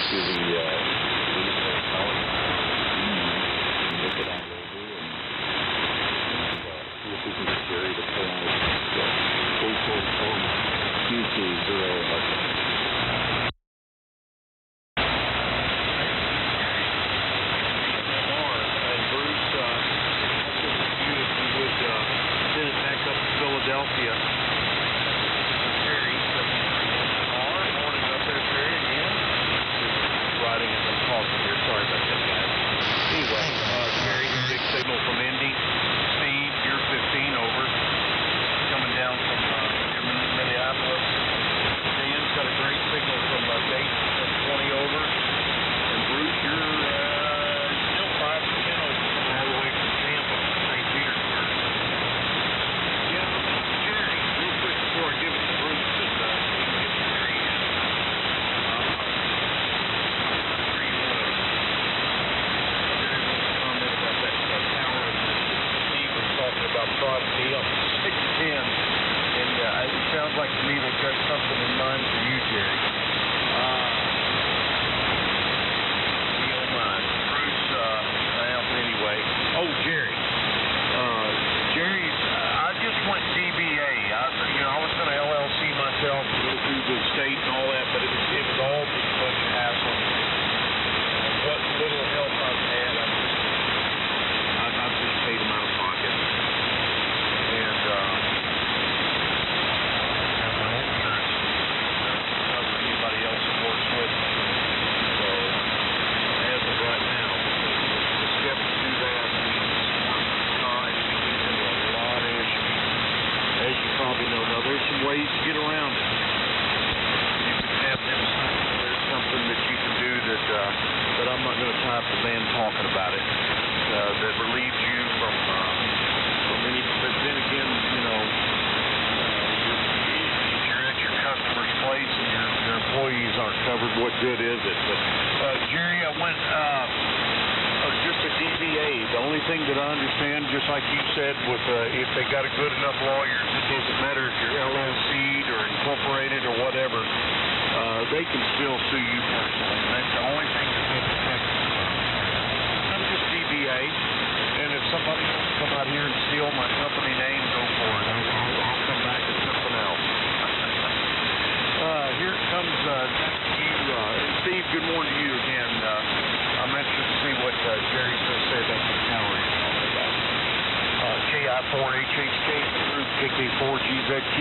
to the retail power and look it on over and see if we can get Jerry to pull on his K4GZQ. Philadelphia. Terry, morning up there, Terry, again. Just riding as I'm talking here. Sorry about that, guys. Anyway, Terry, big signal from Indy. Steve, you're 15 over. Coming down from Minneapolis. Dan's got a great signal from Dayton, 20 over. And Bruce, you're still 5 to 10 over. All the way from Tampa, St. Petersburg. Before I give it to Bruce, just get Jerry in. Jerry wants to comment about that tower Steve was talking about Frosty up 610. And it sounds like to me they've got something in mind for you, Jerry. You don't mind. Bruce, anyway. Oh, Jerry. Jerry, I just went DBA. I was going to LLC myself, go through the state and all that, but it was all just a bunch of hassle. What little help I've had, I've just paid them out of pocket. And my insurance doesn't cover anybody else that works with me. So, as of right now, the steps to do that means time and a lot of issues. As you probably know, now there's some ways to get around it. You can have them. There's something that you can do that I'm not going to tie up the band talking about it. That relieves you from any. But then again, if you're at your customer's place and your employees aren't covered, what good is it? But Jerry, I went. Just a DBA. The only thing that I understand, just like you said, with if they got a good enough lawyer, it doesn't matter if you're LLC'd or incorporated or whatever, they can still sue you personally. And that's the only thing that they protect you from. I'm just DBA, and if somebody wants to come out here and steal my company name, go for it. I'll come back with something else. Here it comes you, Steve. Good morning to you again. I'm interested to see what Jerry's going to say about the tower you're talking about. KI4HHK through KK4GZQ.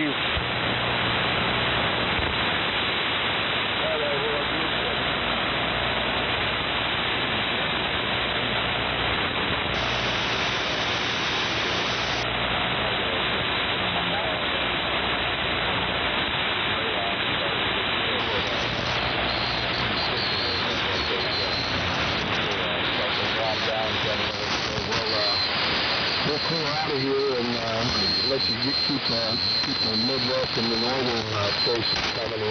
We'll clear out of here and let you keep the Midwest and the northern stations coming in.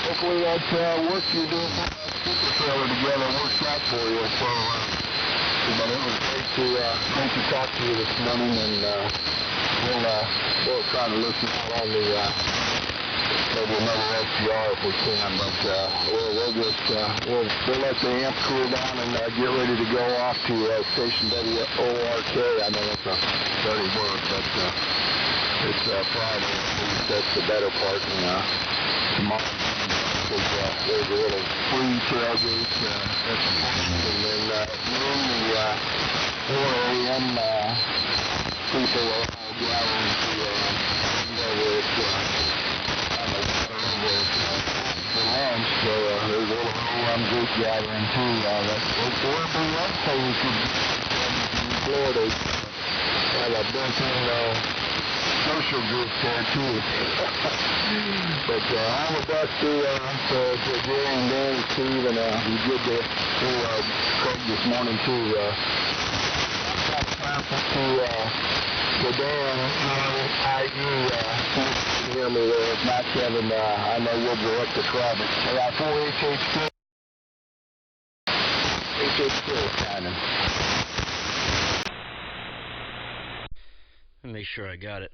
Hopefully that work you're doing super trailer together works out for you. So, but it was great to talk to you this morning, and we'll try to listen out on the. Maybe another SCR if we can, but we'll let the amp cool down and get ready to go off to station WORK. I know it's a dirty word, but it's Friday. That's the better part. And tomorrow there's a little free tailgate at the point, and then noon the 4 a.m. people are all gathering to for lunch, so there's a little group gathering too. We're being up so we could in Florida have a built-in social group there too. But all the best to Jerry and Dan and Steve, and we did hear Craig this morning too. Got a sample to Dan, N8IE. Hear me there. If not, Kevin, I know we'll direct the traffic. I got 4 HHK. HHK. Make sure I got it.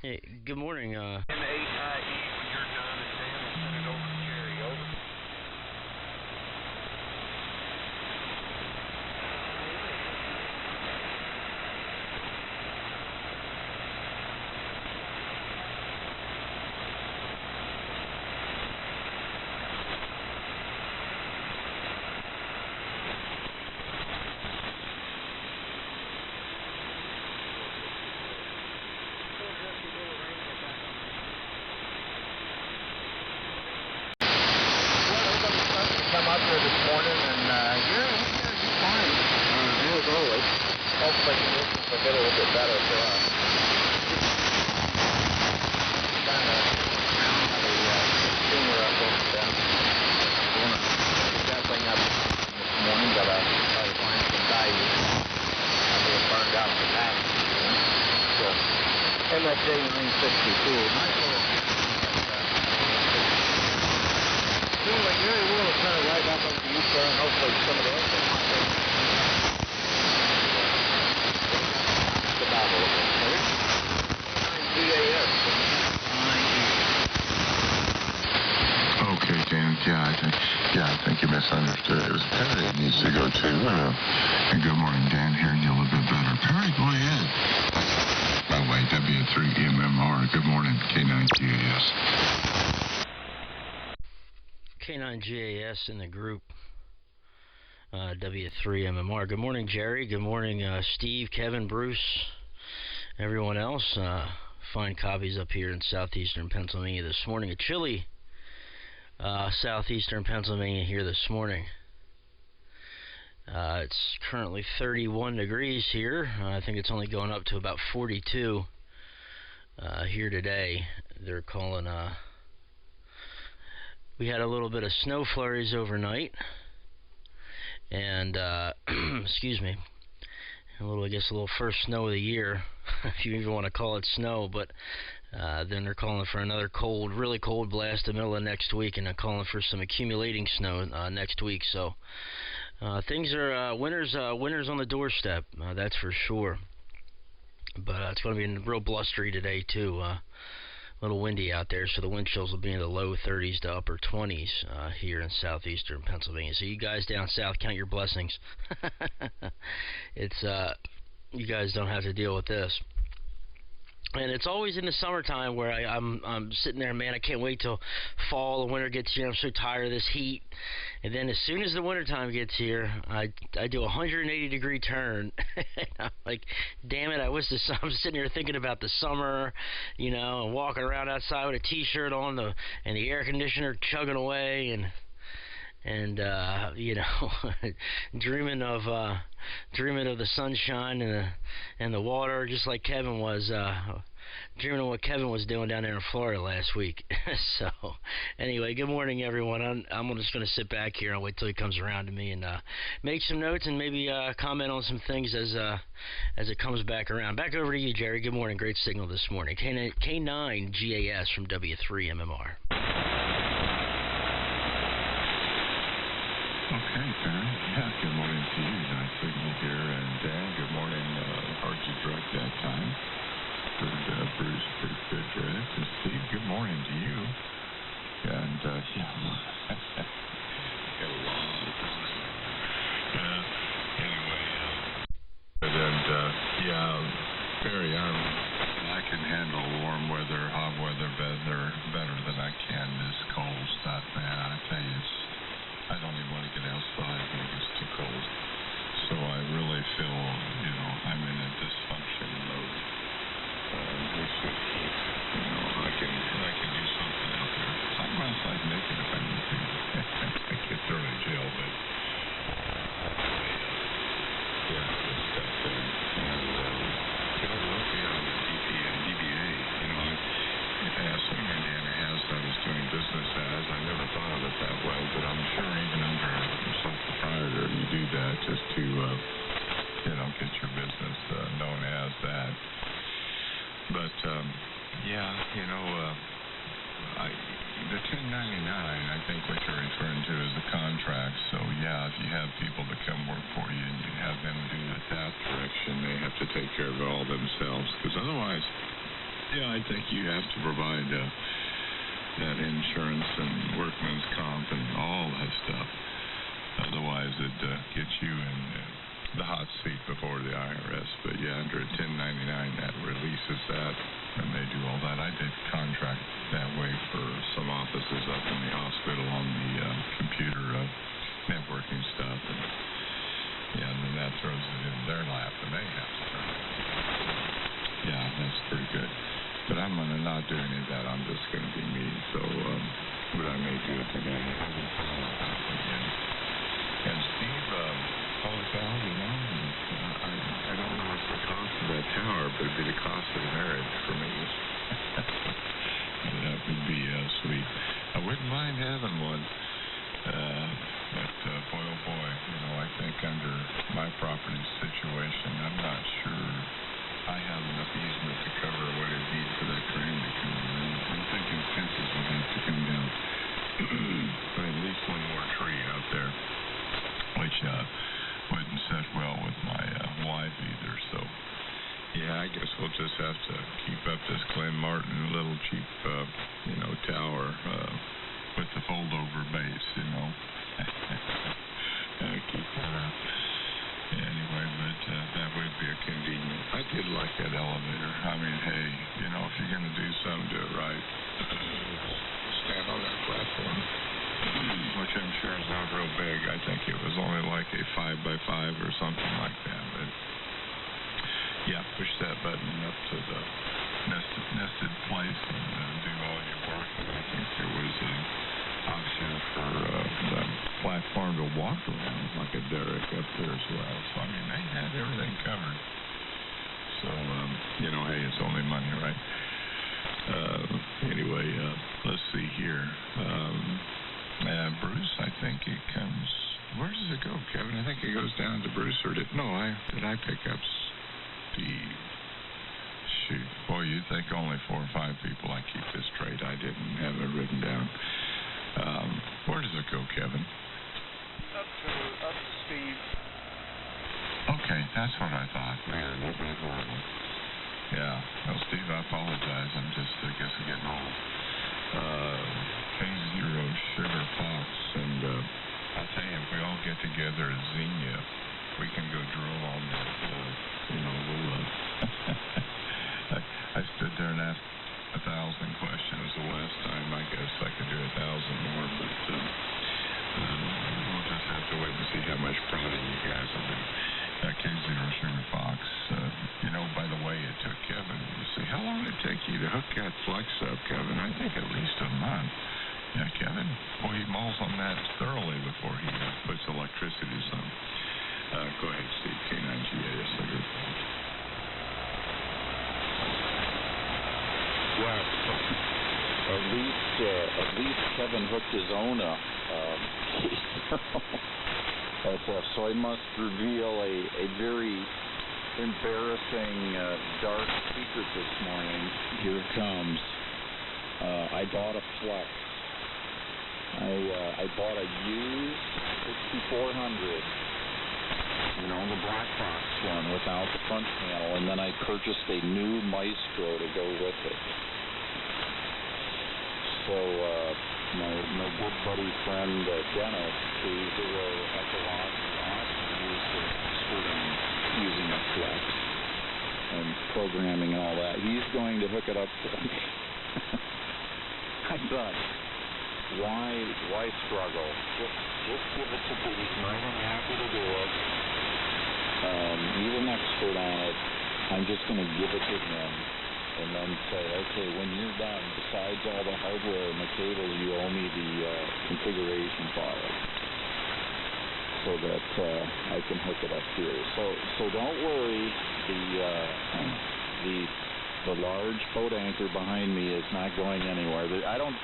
Hey, good morning. N8IE, when you're done and Dan will send it over to Jerry. Over. Come up here this morning and you're fine. As always. Hopefully conditions will get a little bit better for us. Kind of steamer up over there. Definitely not this morning, but I try to find some value. I was burned out the past. So, MSJ962. Nice little. Anyway, Gary, we'll turn it right back over to you, sir, and hopefully some of the other K9GAS. Okay, Dan. I think you misunderstood. It was Perry that needs to go too. And good morning, Dan. Hearing you a little bit better. Perry, go ahead. By the way, W3MMR. Good morning, K9GAS. K9GAS in the group. W3MMR. Good morning, Jerry. Good morning, Steve, Kevin, Bruce, everyone else. Fine copies up here in southeastern Pennsylvania this morning. A chilly southeastern Pennsylvania here this morning. It's currently 31 degrees here. I think it's only going up to about 42 here today. They're calling... we had a little bit of snow flurries overnight, and excuse me, I guess a little first snow of the year, if you even want to call it snow. But then they're calling for another cold, really cold blast in the middle of next week, and they're calling for some accumulating snow next week. So things are winter's on the doorstep, that's for sure. But it's going to be real blustery today too. A little windy out there, so the wind chills will be in the low 30s to upper 20s here in southeastern Pennsylvania. So you guys down south, count your blessings. It's you guys don't have to deal with this. And it's always in the summertime where I'm sitting there, man, I can't wait till fall and winter gets here. I'm so tired of this heat. And then as soon as the wintertime gets here, I do a 180-degree turn. I'm like, damn it, I'm sitting here thinking about the summer, you know, and walking around outside with a T-shirt on, and the air conditioner chugging away, and you know, dreaming of the sunshine and the water, just like Kevin was dreaming of what Kevin was doing down there in Florida last week. So anyway, good morning, everyone. I'm just going to sit back here and wait till he comes around to me and make some notes and maybe comment on some things as it comes back around. Back over to you, Jerry. Good morning. Great signal this morning. K9GAS from W3MMR. Okay, Perry. Yeah, good morning to you. Nice signal here. And Dan, good morning. Hard to drug that time. Heard Bruce, pretty good, Greg. And Steve, good morning to you. And, yeah. Got a long anyway, and, yeah, Perry, I can handle warm weather, hot weather better than I can this cold stuff, man. I tell you, I don't even want to get outside when it gets too cold. So I really feel, you know, I'm in a dysfunction mode. Which is, you know, I can do something out there. I can go outside naked if I need to. I get thrown in jail, but yeah, good stuff there. And Philadelphia with DP and DBA, you know, assuming Indiana has was doing business as. I never thought of it that way, but I'm sure even under a sole proprietor, you do that just to, you know, get your business known as that. But, yeah, you know, the 1099, I think what you're referring to is the contract. So, yeah, if you have people that come work for you and you have them do it that direction, they have to take care of it all themselves. Because otherwise, Yeah, I think you have to provide that insurance and workman's comp and all that stuff. Otherwise, it gets you in the hot seat before the IRS. But yeah, under a 1099, that releases that, and they do all that. I did contract that way for some offices up in the hospital on the computer networking stuff. And yeah, and then that throws it in their lap, and they have to turn it. Yeah, that's pretty good. But I'm going to not do any of that. I'm just going to be me. So, but I may do it today. And Steve, holy cow, you know, I don't know what's the cost of that tower, but it'd be the cost of marriage for me. That would be sweet. I wouldn't mind having one. But boy, oh boy, you know, I think under my property situation, I'm not sure I have enough easement to cover what it needs for that crane to come around. I'm thinking fences would have to come down. At least one more tree out there, which wouldn't set well with my wife either. So, yeah, I guess we'll just have to keep up this Glen Martin little cheap, tower with the fold-over base, you know. Keep that up. Anyway, but that would be a convenient. I did like that elevator. I mean, hey, you know, if you're going to do something, do it right. Stand on that platform, which I'm sure is not real big. I think it was only like a 5x5 or something like that. But yeah, push that button up to the nested place and do all your work. And I think there was a option for the platform to walk around like a derrick up there as well. So, I mean, they had everything covered. So, hey, it's only money, right? Anyway, let's see here. Bruce, I think it comes... Where does it go, Kevin? I think it goes down to Bruce, or did I pick up Steve? Shoot. Boy, you'd think only 4 or 5 people I keep this straight. I didn't have it written down. Where does it go, Kevin? Up to Steve. Okay, that's what I thought. Man, that was horrible. Yeah. Well, Steve, I apologize. I'm just, I guess, getting old. K0 Sugar Fox, and I'll tell you, if we all get together at Xenia, we can go drill on that, I stood there and asked 1,000 questions the last time. I guess I could do 1,000 more, but we'll just have to wait and see how much prodding you guys will do. K0 Sugar Fox, by the way, it took Kevin, let's see, how long did it take you to hook that flex up, Kevin? I think at least a month. Yeah, Kevin, boy, he mauls on that thoroughly before he puts electricity to something. Go ahead, Steve, K9GAS. Yeah, at least Kevin hooked his own up. So I must reveal a very embarrassing dark secret this morning. Here it comes. I bought a Flex. I bought a used 6400. The black box one without the front panel, and then I purchased a new Maestro to go with it. So my good buddy friend Dennis, K0SF, he's an expert in using a Flex and programming and all that. He's going to hook it up for me. I thought, why struggle? Just give it to me. He's more than happy to do it. He's an expert on it. I'm just going to give it to him and then say, okay, when you're done, besides all the hardware and the cables, you owe me the configuration file so that I can hook it up here. So don't worry. The large boat anchor behind me is not going anywhere. I don't.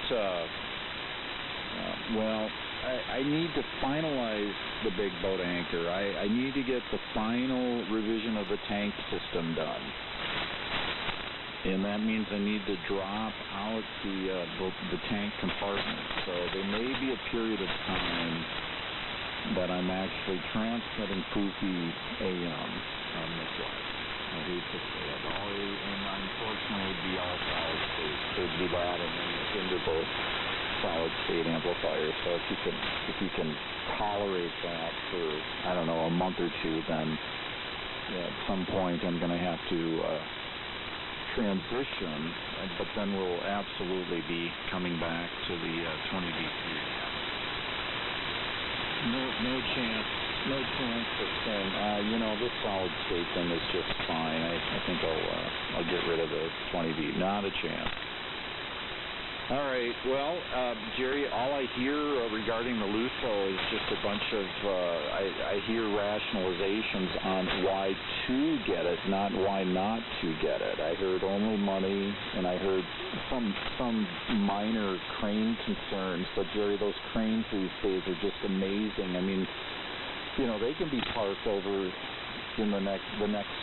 I need to finalize the big boat anchor. I need to get the final revision of the tank system done. And that means I need to drop out the tank compartment. So there may be a period of time that I'm actually transmitting Poofy AM on this one. I hate to say it. And unfortunately, it'd be all solid state. It'd be that, and then into both solid state amplifiers. So if you can tolerate that for, I don't know, a month or two, then at some point I'm going to have to transition, but then we'll absolutely be coming back to the 20VT. No chance of saying, you know, this solid state thing is just fine. I think I'll get rid of the 20V. Not a chance. All right. Well, Jerry, all I hear regarding the LUSO is just a bunch of I hear rationalizations on why to get it, not why not to get it. I heard only money, and I heard some minor crane concerns. But Jerry, those cranes these days are just amazing. I mean, you know, they can be parked over in the next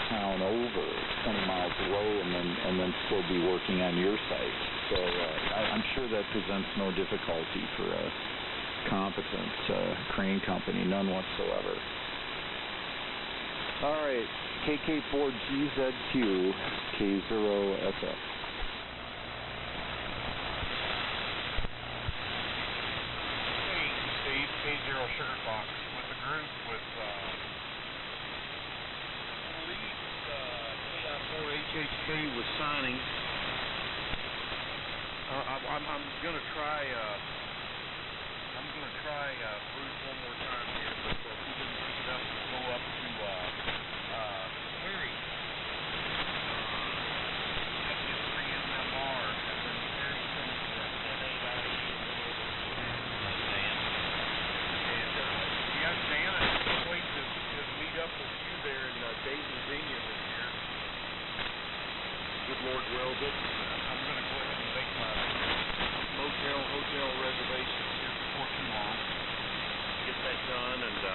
town over, 20 miles away, and then still be working on your site. So I'm sure that presents no difficulty for a competent crane company, none whatsoever. All right, KK4GZQ, K0SF. Hey, Steve, K0 Sugar Fox with the group with KI4HHK was signing. I'm gonna try Bruce one more time here, but if we can pick it up and go up to Harry. W3MMR, and then Harry finished at N8IE. And Dan, I can't wait to meet up with you there in Dayton, Virginia this year. Good Lord wills it. I'm going to go ahead and make my hotel reservations here before too long. Get that done, and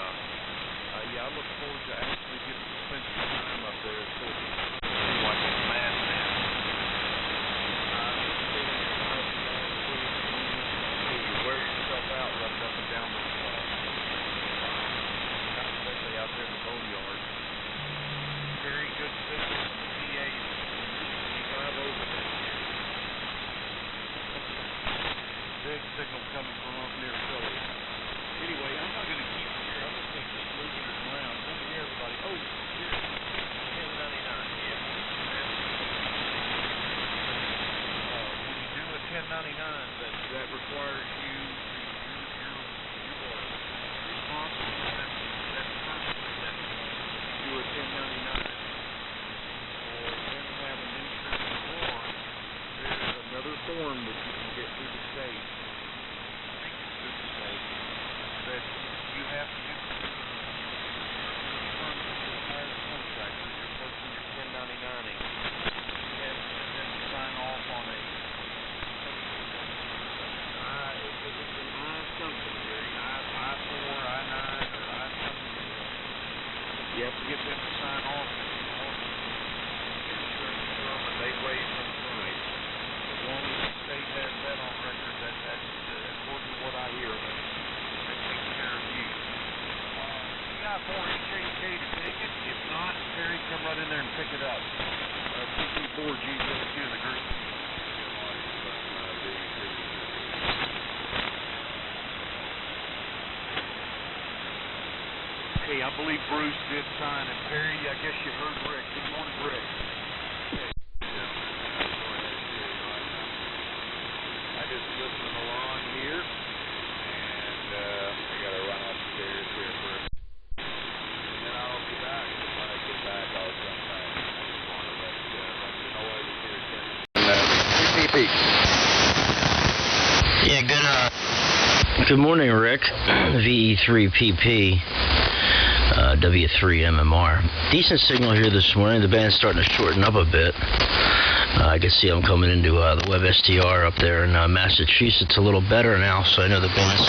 I look forward to actually getting to spend some time up there too. Like a madman. You wear yourself out running up and down those especially out there in the boneyard. Very good signal from the PAs. Over this year. Big signal coming from up near Philly. Anyway, I'm not going to keep it here. I'm going to keep moving it around. Let me hear everybody. Oh, here. 1099. Yeah. When you do a 1099, that requires you are responsible for that person that do a 1099. Another form that you can get through the state, that you have to do to hire the contractor. You're posting your 1099ing and then sign off on it. It's an I something, Gary. I-4, I-9, or I something. You have to get them to sign off on your insurance firm, and they raise some price. As long as the state has that on record, that's according to what I hear, that takes care of you. You got 4HHK to take it. If not, Terry, come right in there and pick it up. KK4GZQ in the group. Okay, I believe Bruce did sign, and Perry, I guess you heard Rick. Good morning, Rick. Just listening along here, and I gotta run upstairs here for a minute. And then I'll be back. When I get back, I'll jump back on it. But you know what, Yeah, good morning, Rick. VE3PP. W3MMR. Decent signal here this morning. The band's starting to shorten up a bit. I can see I'm coming into the Web SDR up there in Massachusetts a little better now, so I know the band's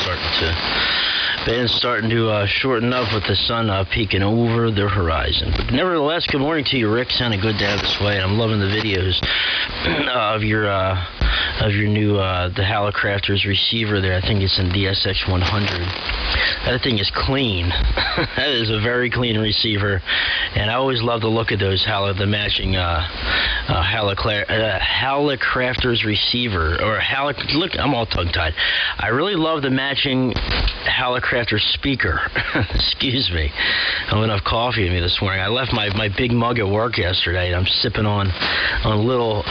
starting to shorten up with the sun peeking over the horizon. But nevertheless, good morning to you, Rick. Sounded good down this way. I'm loving the videos of your of your new the Hallicrafters receiver there. I think it's in DSX 100. That thing is clean. That is a very clean receiver, and I always love the look of those the matching Hallicrafters receiver look. I'm all tongue-tied. I really love the matching Hallicrafters speaker. Excuse me. I don't have enough coffee in me this morning. I left my big mug at work yesterday, and I'm sipping on little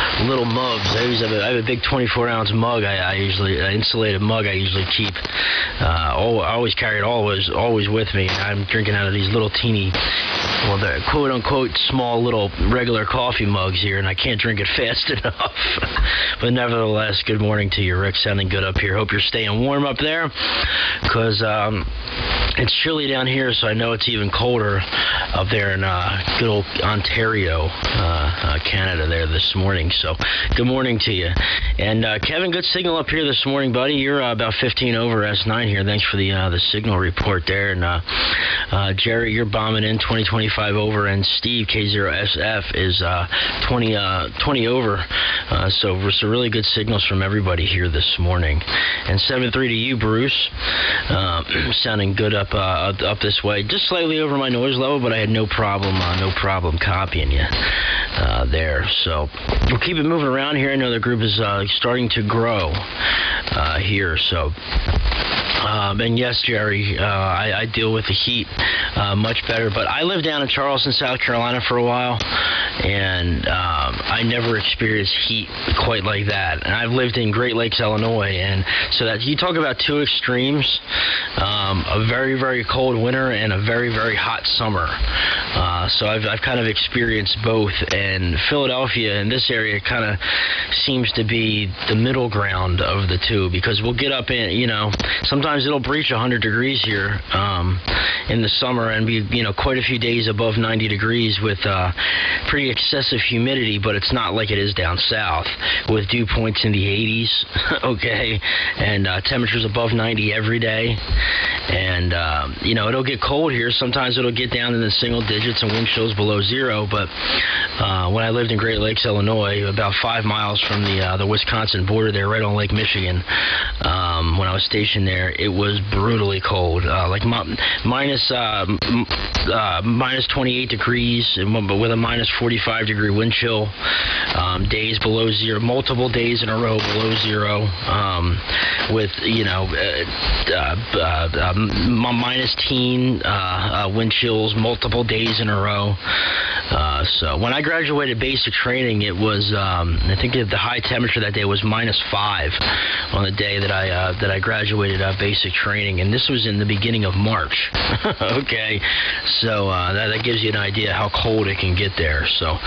mugs. I have a big 24-ounce mug. I usually insulated mug. I usually keep. I always carry it always with me. I'm drinking out of these little teeny, well, the quote-unquote small little regular coffee mugs here, and I can't drink it fast enough. But nevertheless, good morning to you, Rick. Sounding good up here. Hope you're staying warm up there, because it's chilly down here, so I know it's even colder up there in good old Ontario, Canada there this morning. So good morning to you. And Kevin, good signal up here this morning, buddy. You're about 15 over S9 here. Thanks for the signal report there. And Jerry, you're bombing in 20-25 over, and Steve K0SF is 20 over. So really good signals from everybody here this morning. And 7-3 to you, Bruce. Sounding good up this way. Just slightly over my noise level, but I had no problem copying you there. So we'll keep it moving around here. I know the group is starting to grow here. So. And yes, Jerry, I deal with the heat much better. But I lived down in Charleston, South Carolina for a while, and I never experienced heat quite like that. And I've lived in Great Lakes, Illinois, and so that you talk about two extremes, a very, very cold winter and a very, very hot summer. So I've kind of experienced both, and Philadelphia in this area kind of seems to be the middle ground of the two, because we'll get up in, sometimes it'll breach 100 degrees here in the summer and be, quite a few days above 90 degrees with pretty excessive humidity, but it's not like it is down south with dew points in the 80s, okay, and temperatures above 90 every day. And, it'll get cold here. Sometimes it'll get down in the single digits and wind chills below zero, but when I lived in Great Lakes, Illinois, about 5 miles from the Wisconsin border there, right on Lake Michigan, when I was stationed there, it was brutally cold, like minus 28 degrees, but with a minus 45 degree wind chill, days below zero, multiple days in a row below zero, with minus teen wind chills multiple days in a row. So when I graduated basic training, it was I think the high temperature that day was -5 on the day that I graduated basic training, and this was in the beginning of March. Okay, so that gives you an idea how cold it can get there. So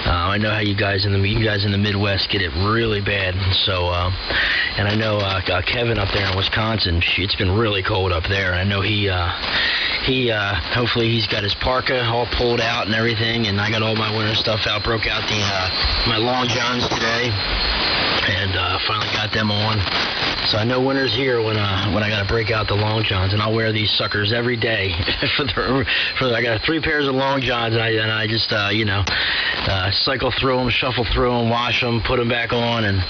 I know how you guys in the Midwest get it really bad. So and I know Kevin up there in Wisconsin, it's been really cold up there. I know he hopefully he's got his parka all pulled out and everything, and I got all my winter stuff out. Broke out my long johns today, and finally got them on. So I know winter's here when I got to break out the long johns, and I'll wear these suckers every day. I got 3 pairs of long johns, and I just cycle through them, shuffle through them, wash them, put them back on, and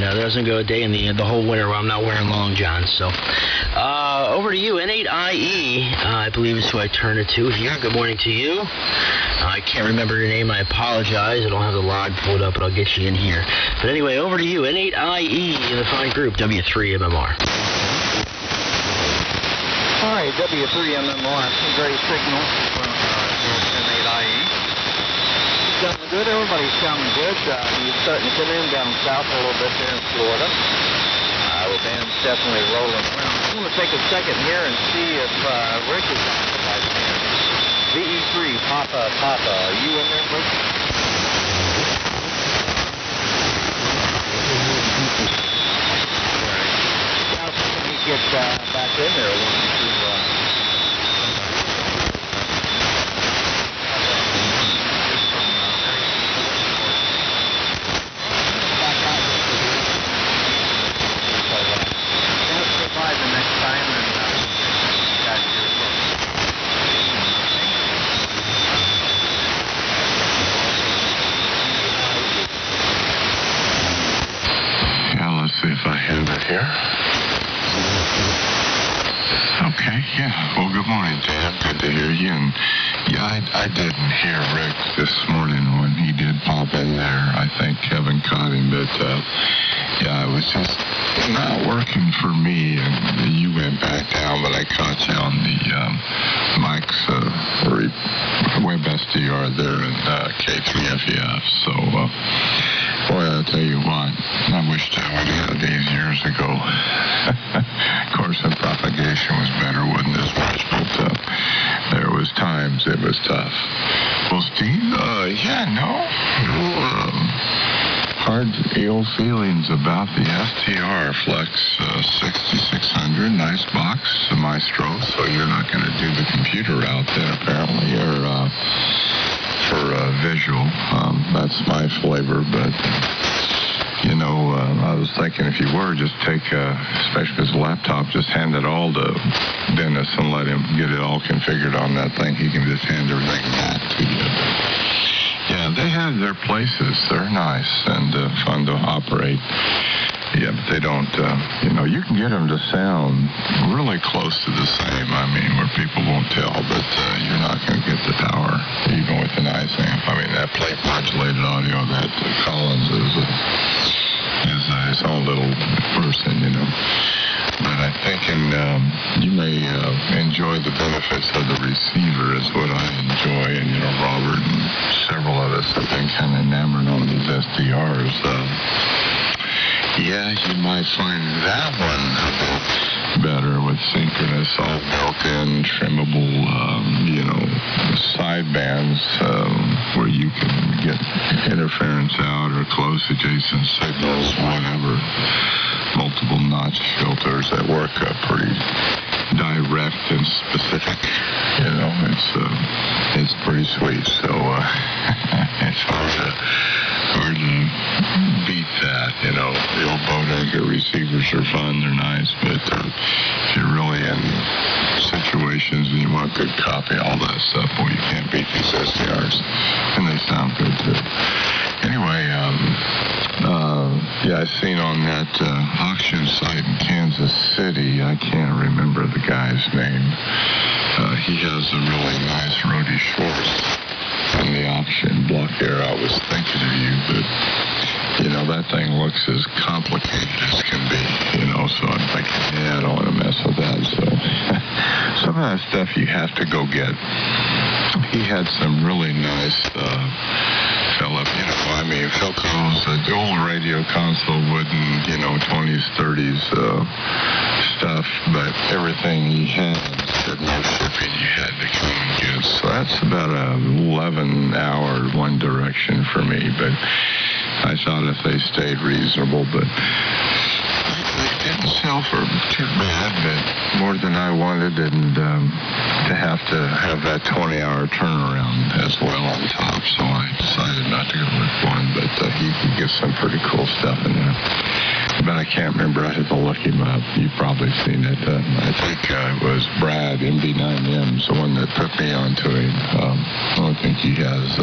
there doesn't go a day in the whole winter where I'm not wearing long johns. So over to you, N8IE, I believe is who I turn it to here. Good morning to you. I can't remember your name. I apologize. I don't have the log pulled up, but I'll get you in here. But anyway, over to you, N8IE in the fine group, W3MMR. Hi, W3MMR. Some great signals from N8IE. Sounding good. Everybody's sounding good. You're starting to come in down south a little bit there in Florida. The band's definitely rolling around. I'm going to take a second here and see if Rick is on the live band. VE3 Papa. Are you in there, Rick? Now, when he gets back in there, I want to the next time, and got your see if I have it here. Okay, yeah. Well, good morning, Dan. Good to hear you. And yeah, I didn't hear Rick this morning when he did pop in there. I think Kevin caught him, but yeah, it was just not working for me. And you went back down, but I caught you on the Mike's web SDR there in K3FF. So, boy, I'll tell you what, I wished I would have had these years ago. Of course, the propagation was better, wasn't as much, but there was times it was tough. Well, Steve, yeah, no. Hard, ill feelings about the STR Flex 6600, nice box, the Maestro, so you're not going to do the computer route then, apparently, or for visual. That's my flavor, but you know, I was thinking if you were, just take, especially his laptop, just hand it all to Dennis and let him get it all configured on that thing. He can just hand everything back to you. Yeah, they have their places. They're nice and fun to operate. Yeah, but they don't, you know, you can get them to sound really close to the same, I mean, where people won't tell, but you're not going to get the power, even with a nice amp. I mean, that plate modulated audio, that Collins is his own little person, you know. But I'm thinking you may enjoy the benefits of the receiver is what I enjoy, and, you know, Robert and several of us have been kind of enamored on these SDRs. Yeah, you might find that one a bit better with synchronous, all built-in, trimmable, you know, sidebands where you can get interference out or close adjacent signals, whatever. Multiple notch filters that work pretty direct and specific. You know, it's pretty sweet. So it's hard to beat that. You know, the old Bodega receivers are fun, they're nice, but if you're really in situations and you want good copy, all that stuff, boy, you can't beat these SDRs, and they sound good too. Anyway, yeah, I seen on that auction site in Kansas City, I can't remember the guy's name. He has a really nice Rody Schwartz in the auction block there. I was thinking of you, but, you know, that thing looks as complicated as can be, you know, so I'm thinking, yeah, I don't want to mess with that. So some of that stuff you have to go get. He had some really nice Philip, you know, I mean, Philco's, the old radio console wooden, you know, 20s, 30s stuff, but everything he had said no shipping, you had to come and get. So that's about a 11-hour one direction for me, but I thought if they stayed reasonable, but they didn't sell for too bad, but more than I wanted, and to have that 20-hour turnaround as well on top, so I decided not to go with one, but he could get some pretty cool stuff in there. But I can't remember. I had to look him up. You've probably seen it. I think it was Brad, MB9M's, the one that put me onto him. I don't think he has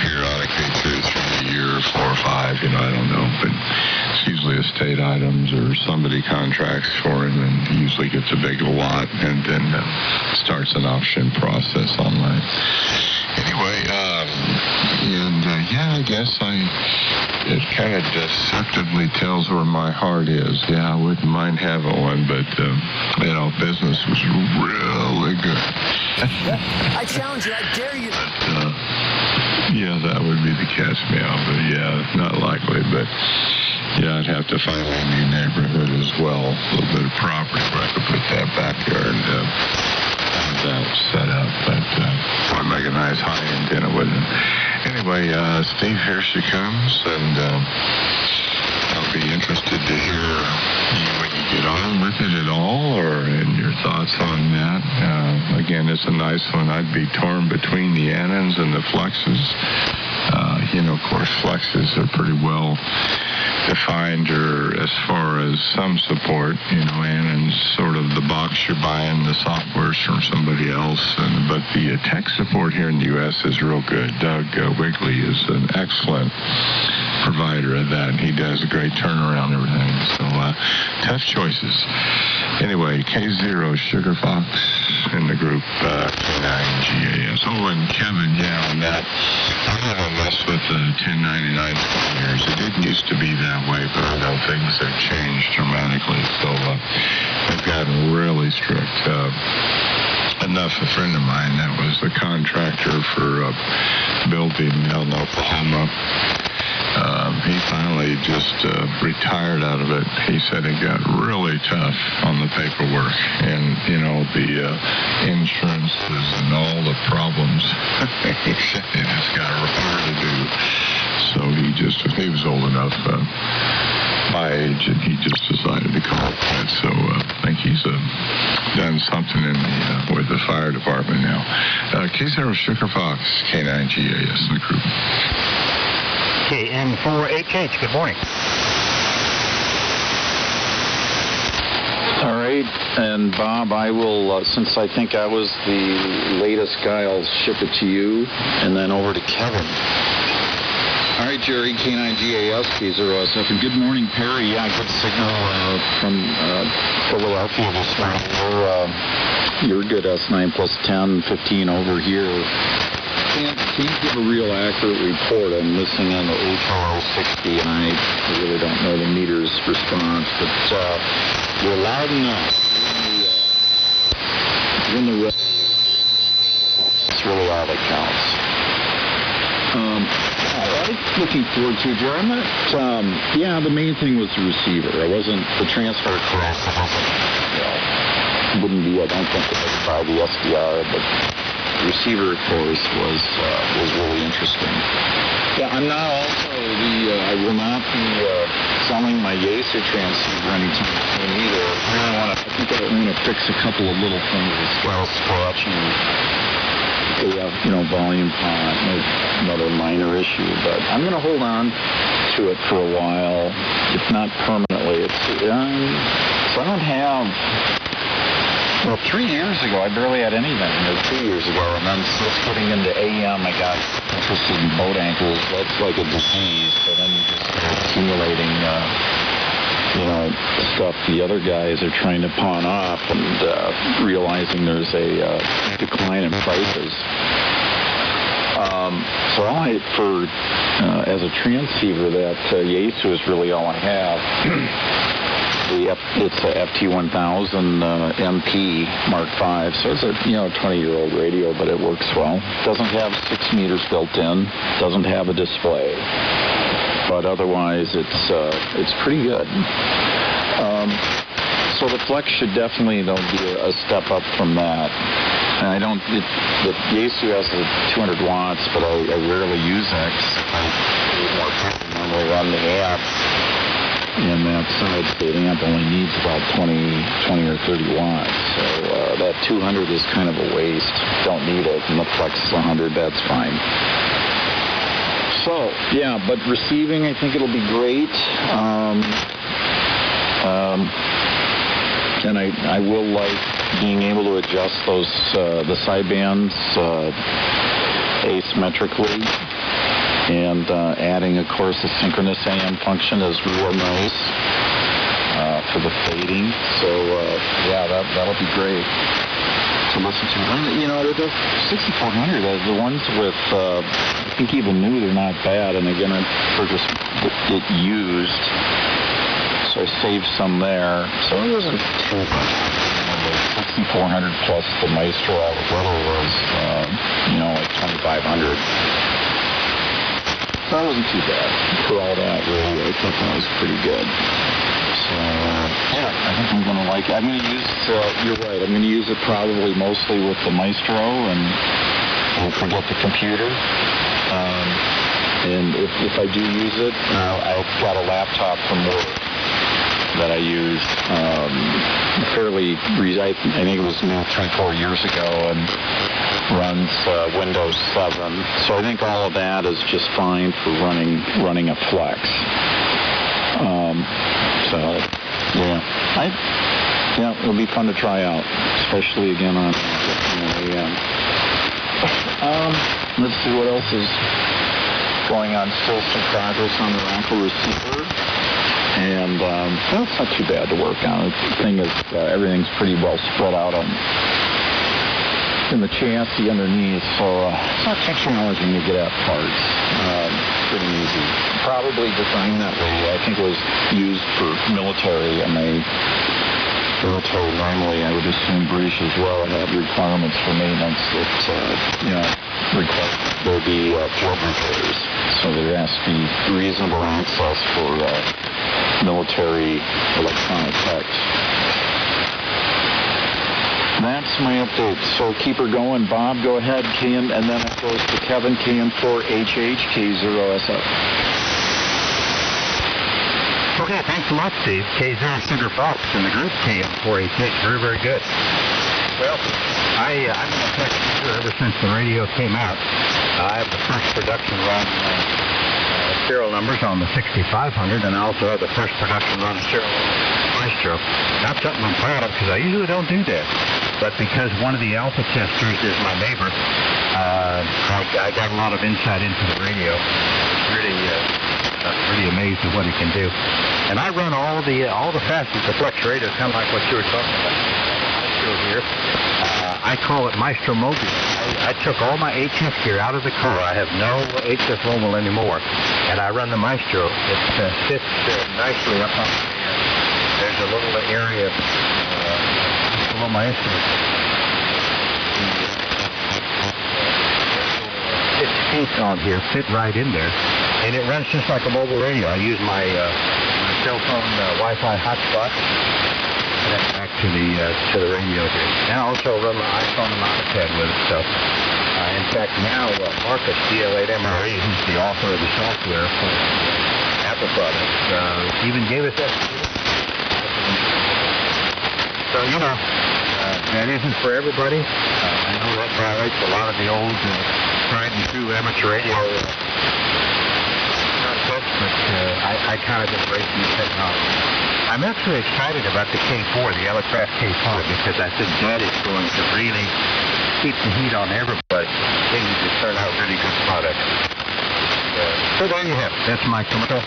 periodically 2 or 3 a year, 4 or 5, you know, I don't know, but it's usually estate items or somebody contracts for him, and he usually gets a big lot and then starts an auction process online. Anyway, yeah, I guess it kind of deceptively tells where my heart is. Yeah, I wouldn't mind having one, but, you know, business was really good. I challenge you, I dare you. But, yeah, that would be the cat's meow, but yeah, not likely, but yeah, I'd have to find a new neighborhood as well, a little bit of property where I could put that backyard have that set up, but I'd make a nice high antenna with it. Anyway, Steve, here she comes, and I'll be interested to hear you when you get on with it at all, or in your thoughts on that. Again, it's a nice one. I'd be torn between the Annons and the Flexes. You know, of course, Flexes are pretty well defined, or as far as some support, you know, Annon's sort of the box you're buying, the software's from somebody else, but the tech support here in the U.S. is real good. Doug Wigley is an excellent provider of that, and he does a great turnaround and everything. tough choices. Anyway, K0 Sugar Fox in the group K9GAS. Oh, and Kevin, yeah, on that, I haven't messed with the 1099 years. It didn't used to be that way, but I know things have changed dramatically. So they've gotten really strict. Enough, a friend of mine that was the contractor for building out in Oklahoma. He finally just retired out of it. He said it got really tough on the paperwork and, you know, the insurances and all the problems. He said it just got hard to do. So he was old enough, my age, and he just decided to call it quits. So I think he's done something with the fire department now. K0 Sugar Fox, K9GAS in the group. KN4HH, good morning. All right, and Bob, I will, since I think I was the latest guy, I'll ship it to you, and then over to Kevin. All right, Jerry, K9GAS, K0SF, and good morning, Perry. Yeah, good signal from Philadelphia this morning. You're good S9 plus 10, 15 over here. Can't give a real accurate report. I'm missing on the AJ1G, and I really don't know the meter's response, but you're loud enough. When the it's really all that counts. All right, looking forward to it, Jerry. I'm not, the main thing was the receiver. I wasn't, the transfer cross, wouldn't be, I don't think, by the SDR, but the receiver, of course, was really interesting. Yeah, I'm not also I will not be selling my Yaesu transceiver anytime soon either. I think I want to fix a couple of little things as well, scratching. Volume font, another minor issue, but I'm going to hold on to it for a while, if not permanently. So I don't have, 3 years ago, I barely had anything, or 2 years ago, and then just getting into AM, I got interested in boat anchors. That's like a disease, so then you just start accumulating, stuff the other guys are trying to pawn off and realizing there's a decline in prices. So as a transceiver, that Yaesu is really all I have. It's a FT1000 MP Mark V, so it's a 20-year-old radio, but it works well. Doesn't have 6 meters built in, doesn't have a display, but otherwise it's pretty good. So the Flex should definitely be a step up from that. And the Yaesu has 200 watts, but I rarely use that because I normally run the amp. And that side state amp only needs about 20 or 30 watts. So that 200 is kind of a waste. Don't need it. And the Flex is 100, that's fine. So, yeah, but receiving, I think it'll be great. And I will like being able to adjust those the sidebands asymmetrically, and adding, of course, a synchronous AM function is real nice for the fading. So that'll be great to listen to. The 6400, the ones with I think even new, they're not bad. And again, I purchased it used. So I saved some there. So it wasn't too much. The 6400 plus the Maestro out of Little was, like 2500. So that wasn't too bad. For all that, really, I thought that was pretty good. So, I think I'm going to like it. I'm going to use, you're right, I'm going to use it probably mostly with the Maestro and forget the computer. And if I do use it, I've got a laptop from work that I used I think it was 3-4 years ago, and runs Windows 7. So I think all of that is just fine for running a Flex. It'll be fun to try out, especially again on AM. Let's see what else is going on. Still some progress on the Raffle receiver. And that's not too bad to work on. The thing is, everything's pretty well spread out in the chassis underneath, so it's not too challenging to get at parts. Pretty easy. Probably designed that way. I think it was used for military, and military normally, I would assume British as well, had requirements for maintenance that, require there be flood repairs. So there has to be reasonable access for military electronic techs. That's my update. So keep her going. Bob, go ahead. And then it goes to Kevin, KN4HH, K0SF. Okay, thanks a lot, Steve. K0 Sugar Fox in the group, KN4HH. Very, very good. Well, I've been a tech ever since the radio came out. I have the first production run serial numbers on the 6500, and I also have the first production run serial Maestro. Not something I'm proud of, because I usually don't do that. But because one of the alpha testers is my neighbor, I got a lot of insight into the radio. It's really amazed at what it can do. And I run all the facets of Flex Radio, kind of like what you were talking about. Maestro here. I call it Maestro Mobile. I took all my HF gear out of the car. I have no HF Mobile anymore, and I run the Maestro. It fits nicely up on. There's a little area below my instrument. 50 feet on here, fit right in there, and it runs just like a mobile radio. I use my cell phone Wi-Fi hotspot. Connect back to the radio here. And I also run my iPhone and my iPad with it. So, in fact, now Marcus, D8MRE, who's the author of the software for Apple products, even gave us that. So, that isn't for everybody. I know that violates a lot of the old tried and true amateur radio concepts, but I kind of embrace new technology. I'm actually excited about the K4, the Elecraft K4, because I think that is going to really keep the heat on everybody. Continue to turn out really good products. So there you have it. That's my commercial.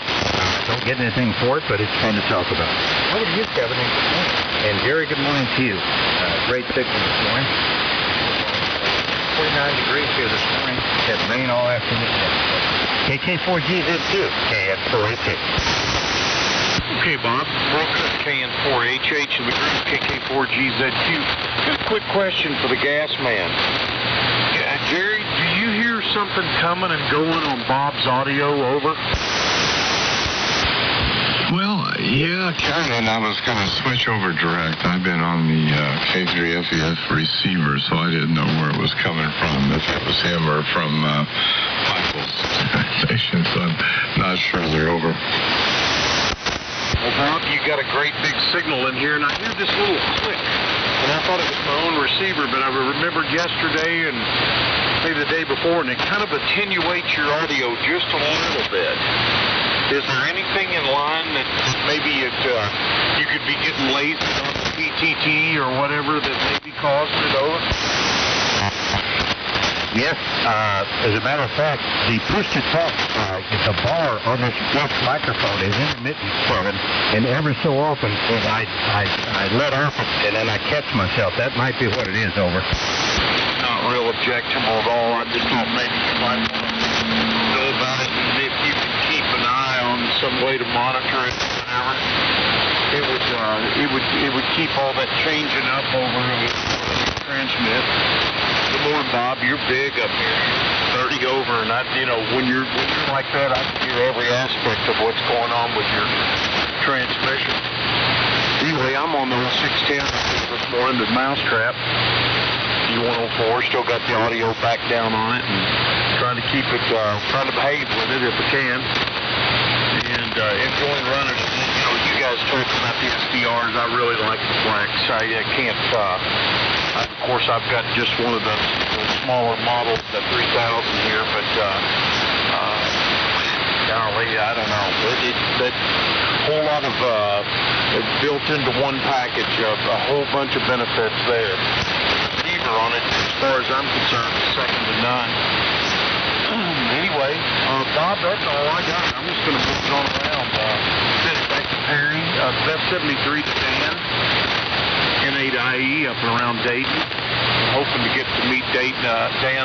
Don't get anything for it, but it's fun to talk about. How are you, Kevin? And good morning. And Jerry, good morning to you. Great signal this morning. 49 degrees here this morning. Had rain all afternoon. KK4GZQ, KN4HH. Okay, Bob. Brooklyn, KN4HH, and the group KK4GZQ. Got a quick question for the gas man. Jerry, do you hear something coming and going on Bob's audio? Over. Well, yeah, kind of, and I was going to switch over direct. I've been on the K3FEF receiver, so I didn't know where it was coming from, if it was him or from Michael's station, so I'm not sure they're over. Well, Bob, you got a great big signal in here, and I hear this little click, and I thought it was my own receiver, but I remembered yesterday and maybe the day before, and it kind of attenuates your audio just a little bit. Is there anything in line that maybe you could be getting lazy on the PTT or whatever that may be causing it over? Yes, as a matter of fact, the push-to-talk, the bar on this microphone is intermittent from it, and every so often I let off it, and then I catch myself. That might be what it is, over. Not real objectionable at all. I just thought maybe you might want to know about it, and if you could keep an eye on some way to monitor it or whatever, it would keep all that changing up over and transmit. Good morning, Bob. You're big up here. 30 over, and when you're like that, I can hear every aspect of what's going on with your transmission. Anyway, I'm on the 610 this morning, the mousetrap. U104, still got the audio back down on it, and trying to keep it, trying to behave with it if I can, and enjoying running it. You guys talking about the SDRs. I really like the Flex. I can't. Of course, I've got just one of those smaller models, the 3000 here, but golly, I don't know. That whole lot of built into one package of a whole bunch of benefits there. Receiver on it, as far as I'm concerned, is second to none. Anyway, Bob, that's all I got. I'm just going to move it on around. Send it back to Perry. Best 73 to Dan. N8IE up and around Dayton. I'm hoping to get to meet Dan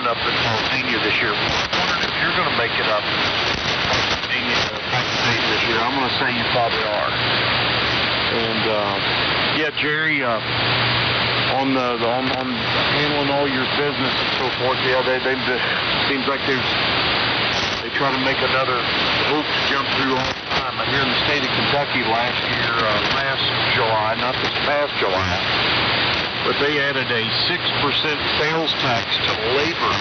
up in Pennsylvania this year. I'm wondering if you're going to make it up Pennsylvania this year. I'm going to say you probably are. And yeah, Jerry, on handling all your business and so forth, yeah, they seems like they try to make another hoop to jump through all the time. Here in the state of Kentucky last July, not this past July, but they added a 6% sales tax to labor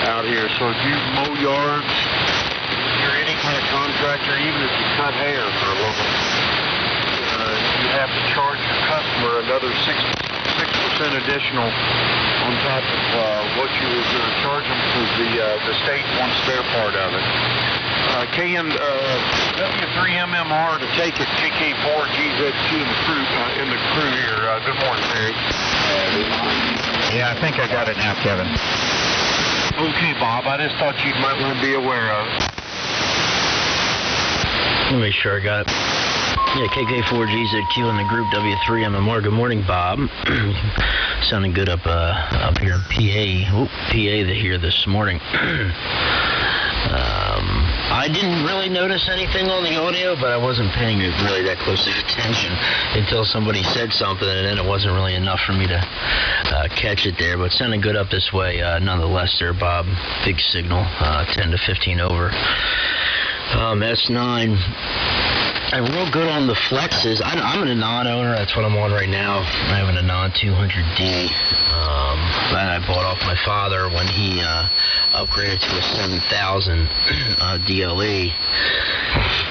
out here. So if you mow yards, if you're any kind of contractor, even if you cut hair for a living, you have to charge your customer another 6% additional on top of what you were going to charge them, because the state wants their part of it. W3MMR to take it, KK4GZQ in the crew here. Good morning, Terry. Yeah, I think I got it now, Kevin. Okay, Bob, I just thought you might want to be aware of it. Let me make sure I got it. Yeah, KK4GZQ in the group W3MMR. Good morning, Bob. Sounding good up here in PA. PA here this morning. I didn't really notice anything on the audio, but I wasn't paying it really that close attention until somebody said something, and then it wasn't really enough for me to catch it there. But sounding good up this way nonetheless there, Bob. Big signal, 10 to 15 over. S9. I'm real good on the flexes. I'm an Anon owner. That's what I'm on right now. I have an Anon 200D that I bought off my father when he upgraded to a 7000 DLE.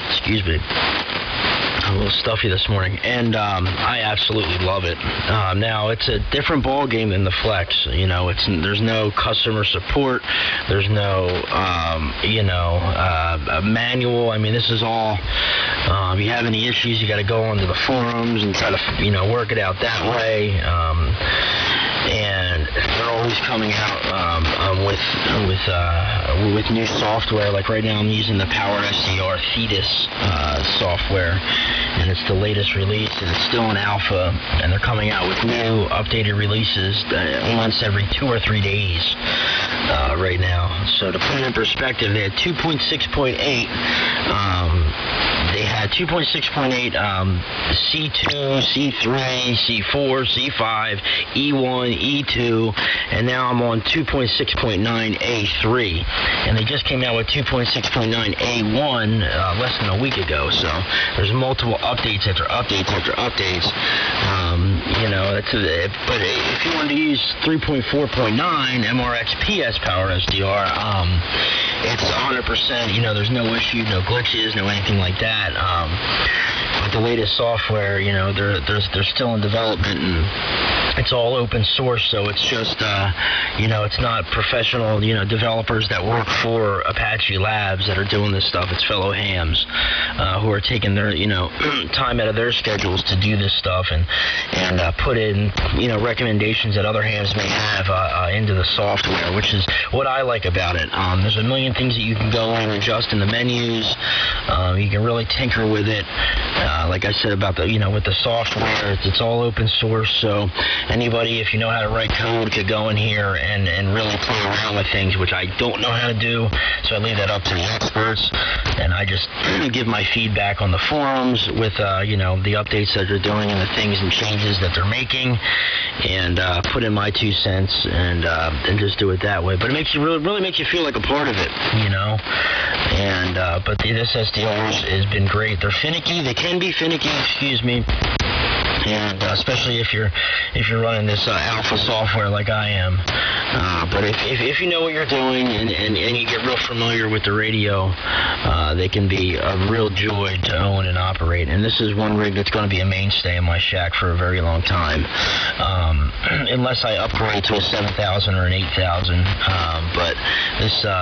Excuse me. I'm a little stuffy this morning, and I absolutely love it. Now, it's a different ball game than the Flex. You know, there's no customer support. There's no, manual. I mean, this is all. If you have any issues, you got to go onto the forums and try to, work it out that way. And they're always coming out with new software. Like right now, I'm using the Power SDR Thetis software, and it's the latest release, and it's still in alpha. And they're coming out with new updated releases once every 2 or 3 days right now. So to put it in perspective, they had 2.6.8. They had 2.6.8 C2, C3, C4, C5, E1, E2, and now I'm on 2.6.9 A3. And they just came out with 2.6.9 A1 less than a week ago. So there's multiple updates after updates after updates. But if you wanted to use 3.4.9 MRX PS Power SDR, it's 100%. There's no issue, no glitches, no anything like that. With the latest software, they're still in development, and it's all open source, so it's just, it's not professional, developers that work for Apache Labs that are doing this stuff. It's fellow hams who are taking their, time out of their schedules to do this stuff and put in, recommendations that other hams may have into the software, which is what I like about it. There's a million things that you can go in and adjust in the menus. You can really tinker with it. Like I said about the, with the software, it's all open source, so anybody, if you know how to write code, could go in here and really play around with things, which I don't know how to do, so I leave that up to the experts, and I just give my feedback on the forums with, the updates that they're doing and the things and changes that they're making, and put in my 2 cents and just do it that way. But it makes you really makes you feel like a part of it, And but this SDR has been great. They're finicky. They can be finicky. Excuse me. And especially if you're running this alpha software like I am. But if you know what you're doing and you get real familiar with the radio, they can be a real joy to own and operate. And this is one rig that's going to be a mainstay in my shack for a very long time, unless I upgrade to a 7000 or an 8000. But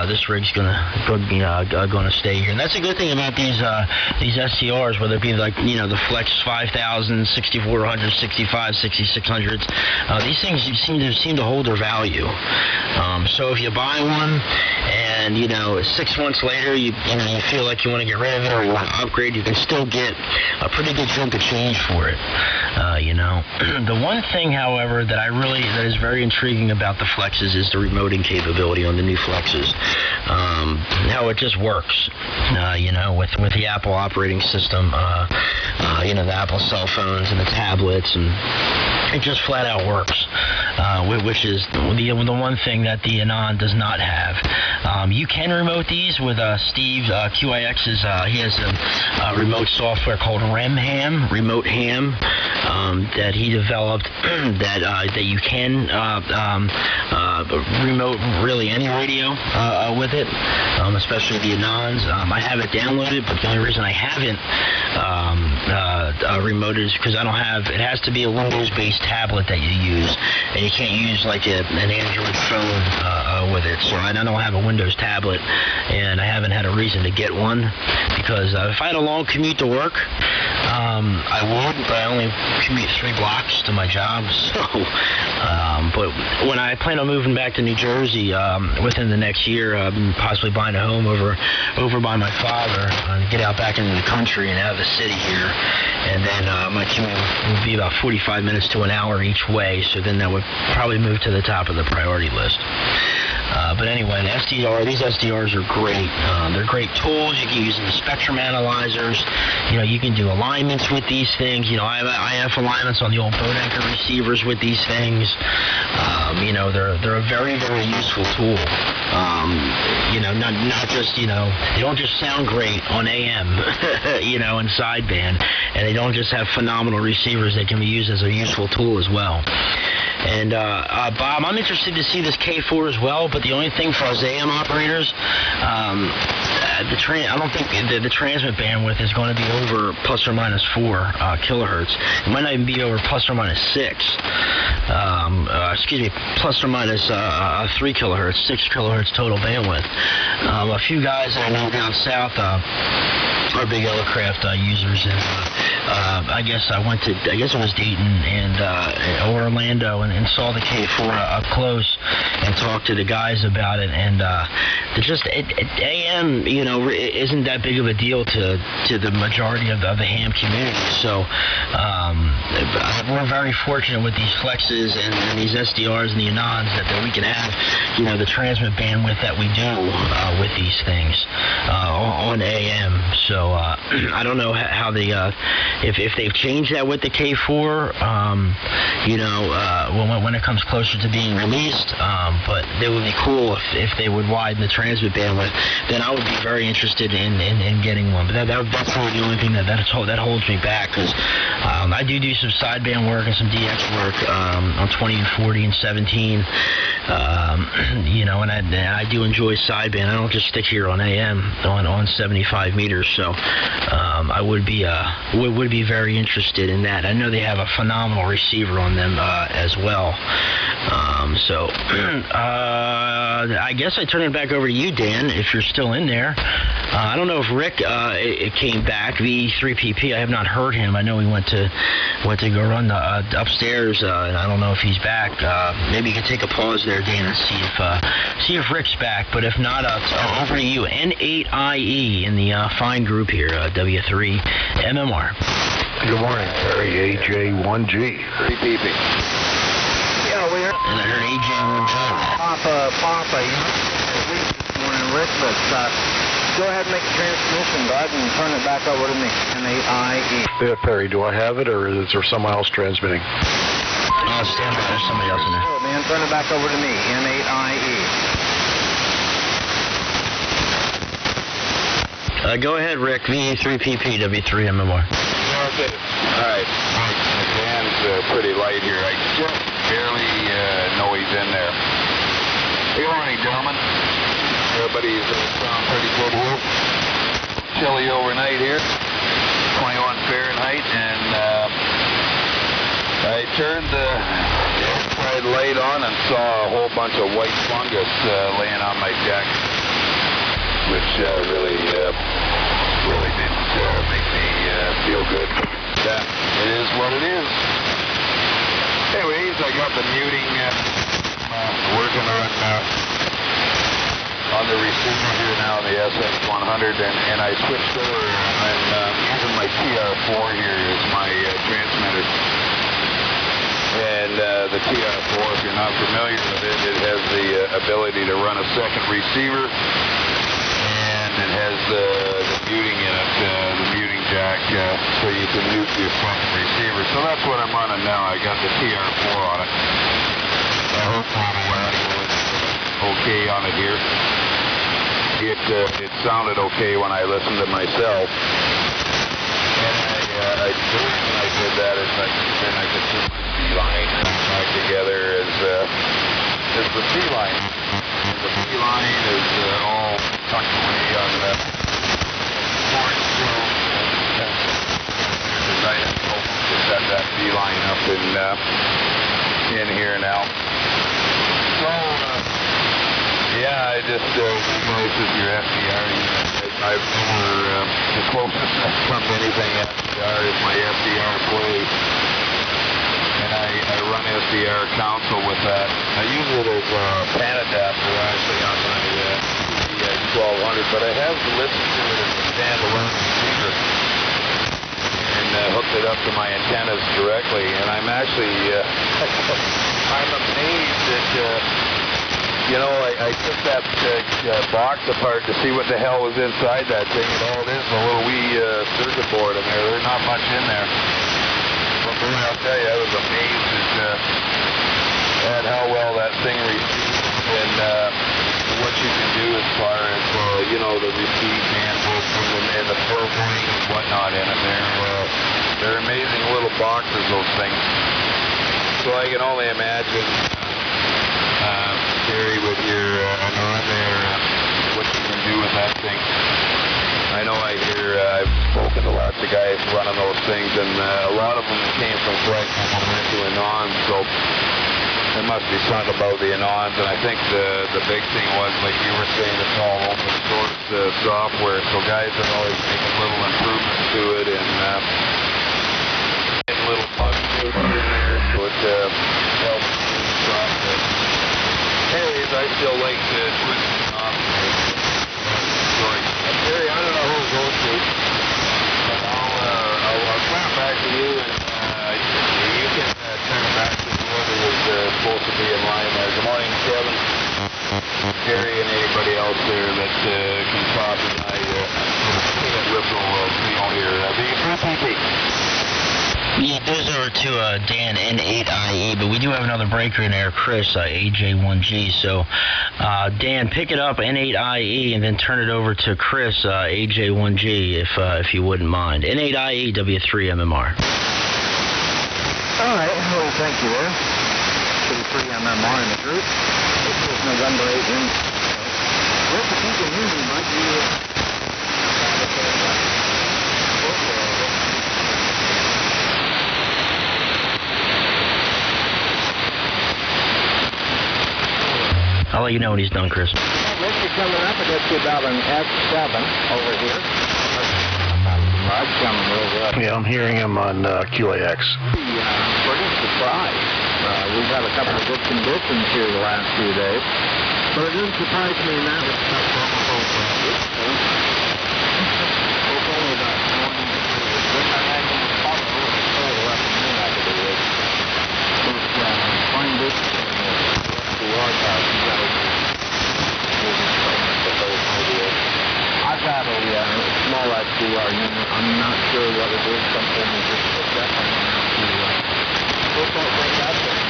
this rig's going to stay here. And that's a good thing about these SCRs, whether it be like the Flex 5000, 6400, 65, 6600s. These things seem to hold their value. So if you buy one and and 6 months later, you feel like you want to get rid of it or you want to upgrade, you can still get a pretty good chunk of change for it. The one thing, however, that is very intriguing about the Flexes is the remoting capability on the new Flexes. How it just works, with the Apple operating system, the Apple cell phones and the tablets, and it just flat out works, which is the one thing that the Anon does not have. You can remote these with Steve QIX's. He has a remote software called Remote Ham, that he developed that you can remote really any radio with it, especially the Anons. I have it downloaded, but the only reason I haven't remoted is because I don't have. It has to be a Windows-based tablet that you use, and you can't use like an Android phone with it. So I don't have a Windows tablet, and I haven't had a reason to get one because if I had a long commute to work, I would, but I only commute 3 blocks to my job. So, but when I plan on moving back to New Jersey within the next year, possibly buying a home over by my father, and get out back into the country and out of the city here, and then my commute would be about 45 minutes to an hour each way. So then that would probably move to the top of the priority list. But anyway, these SDRs are great. They're great tools. You can use them as spectrum analyzers. You can do alignments with these things. I have alignments on the old boat anchor receivers with these things. They're a very, very useful tool. Not just, they don't just sound great on AM, and sideband, and they don't just have phenomenal receivers. They can be used as a useful tool as well. And Bob, I'm interested to see this K4 as well, but the only thing for us AM operators, I don't think the transmit bandwidth is going to be over plus or minus 4 kilohertz. It might not even be over plus or minus 6. Plus or minus 3 kilohertz, 6 kilohertz total bandwidth. A few guys that I know down south are big Elecraft users, and I guess it was Dayton and Orlando, and saw the K4 up close and talked to the guys about it, and AM, isn't that big of a deal to the majority of the ham community. So we're very fortunate with these Flexes and these SDRs and the Anons that we can have, the transmit bandwidth that we do with these things on AM. So I don't know how they if they've changed that with the K4, when it comes closer to being released. But it would be cool if they would widen the transmit bandwidth. Then I would be very interested in getting one. But that's really the only thing that holds me back, because I do some sideband work and some DX work on 20 and 40 and 17. And I do enjoy sideband. I don't just stick here on AM on 75 meters. So I would be very interested in that. I know they have a phenomenal receiver on them as well. I guess I turn it back over to you, Dan, if you're still in there. I don't know if Rick came back, VE3PP. I have not heard him. I know he went to go run upstairs, and I don't know if he's back. Maybe you can take a pause there, Dan, and see if Rick's back. But if not, over to you. N8IE in the fine group here, W3MMR. Good morning, Terry. AJ1G. 3PP. And I heard AJ1G. Papa, this morning, Rick, but go ahead and make a transmission, bud, and turn it back over to me. N8IE. Yeah, Perry, do I have it, or is there someone else transmitting? Stand by. There's somebody else in there. Oh, man, turn it back over to me. N8IE. Go ahead, Rick. VE3PP, W3MMR. Okay. All right. My band's pretty light here. I just barely know he's in there. Good morning, gentlemen. Everybody's feeling pretty good here. Chilly overnight here. 21 Fahrenheit, and I turned the outside light on and saw a whole bunch of white fungus laying on my deck, which really didn't make me feel good. That it is what it is. Anyways, I got the muting working on the receiver here now, the SX100, and I switched over. I'm using my TR4 here as my transmitter. And the TR4, if you're not familiar with it, it has the ability to run a second receiver, and it has the muting in it, the muting jack, so you can mute your second receiver. So that's what I'm running now. I got the TR4 on it. I hope okay on it here. It sounded okay when I listened to myself. And I did that is then I could put my C-line back together as the C-line. And the C-line is all tucked away on the port still. I have to set that C-line up in here now. So, yeah, I just, this is your FDR unit. I've never, the closest I've come to anything FDR is my FDR play. And I run FDR console with that. I use it as a pan adapter actually on my 1200, but I have listened to it as a standalone receiver and hooked it up to my antennas directly. And I'm actually, I'm amazed that, I took that box apart to see what the hell was inside that thing, and all it is a little wee circuit board in there. There's not much in there. But boy, I'll tell you, I was amazed at how well that thing receives and what you can do as far as, the receive bandwidth and the programming and whatnot in it. They're amazing little boxes, those things. So I can only imagine, Gary, with your Anon there, what you can do with that thing. I know I've spoken to lots of guys running those things, and a lot of them came from fragments and went to Anons, so there must be something about the Anons, and I think the big thing was, like you were saying, it's all open source software, so guys are always making little improvements to it, and little bugs here and there, so it helps the software. Anyways, I still like to twist it off. Terry, I don't know who it goes to, but I'll turn it back to you, and you can turn it back to whoever was supposed to be in line there. Good morning, Kevin, Terry, and anybody else there that can talk in my whistle here. VE3PP. Yeah, those over to Dan, N8IE, but we do have another breaker in there, Chris, AJ1G. So, Dan, pick it up, N8IE, and then turn it over to Chris, AJ1G, if you wouldn't mind. N8IE, W3MMR. All right, well, thank you there. W3MMR in the group. This is November 8th. Well, if you can hear me, might you... I'll let you know when he's done, Chris. Richard coming up, I got you about an F7 over here. Rod's coming real well. Yeah, I'm hearing him on QAX. Pretty surprised. We've had a couple of good conditions here the last few days. But it didn't surprise me in that respect. It's only about 1 degrees. I had probably a little cold left in the night of the week. But find this large house, you got I've got a small SDR unit. I'm not sure what it is. Something we just put that one on to we'll start right out there.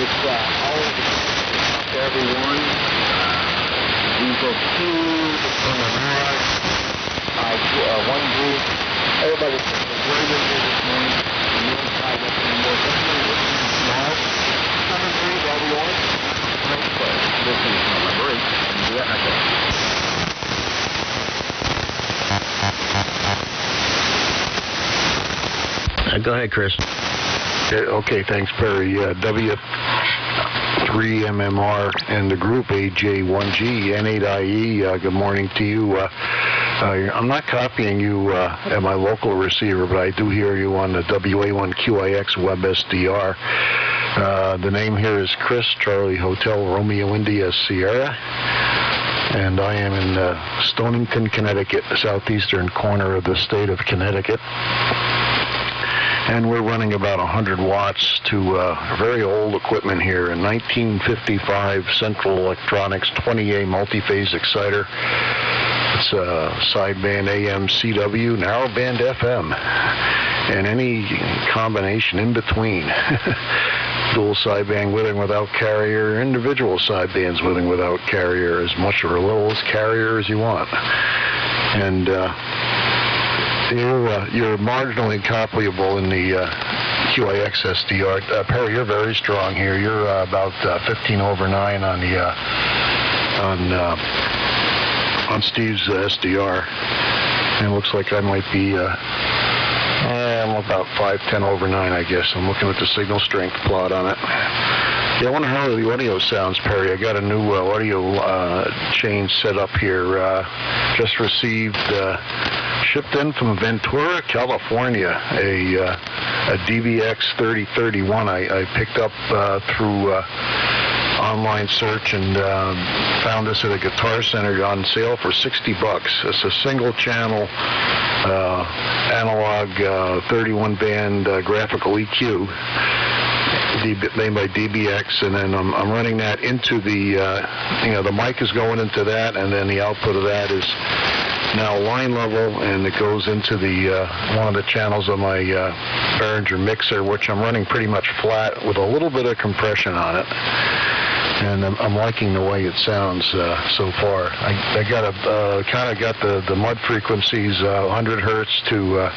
It's all to everyone. Diesel 2, one group, everybody's very good here this morning. The new side up in more small. Number 3, W1. This is number 8. And do that Go ahead, Chris. Okay, thanks, Perry. W3MMR and the group AJ1G, N8IE, good morning to you. I'm not copying you at my local receiver, but I do hear you on the WA1QIX web SDR. The name here is Chris, Charlie Hotel, Romeo India Sierra. And I am in Stonington, Connecticut, the southeastern corner of the state of Connecticut. And we're running about 100 watts to very old equipment here, a 1955 Central Electronics 20A multi-phase exciter. It's a sideband AM CW, narrowband FM, and any combination in between. Dual sideband with and without carrier, individual sidebands with and without carrier, as much or little as carrier as you want. And you're marginally copyable in the QIX SDR. Perry, you're very strong here. You're about 15 over 9 on the on Steve's SDR. And it looks like I might be I'm about 5'10 over 9, I guess. I'm looking at the signal strength plot on it. Yeah, I wonder how the audio sounds, Perry. I got a new audio chain set up here. Just received, shipped in from Ventura, California, a DVX 3031 I picked up through online search and found this at a Guitar Center on sale for $60. It's a single channel analog 31 band graphical EQ made by DBX, and then I'm running that into the the mic is going into that, and then the output of that is now line level, and it goes into the one of the channels of my Behringer mixer, which I'm running pretty much flat with a little bit of compression on it. And I'm liking the way it sounds so far. I got kind of got the mud frequencies 100 hertz to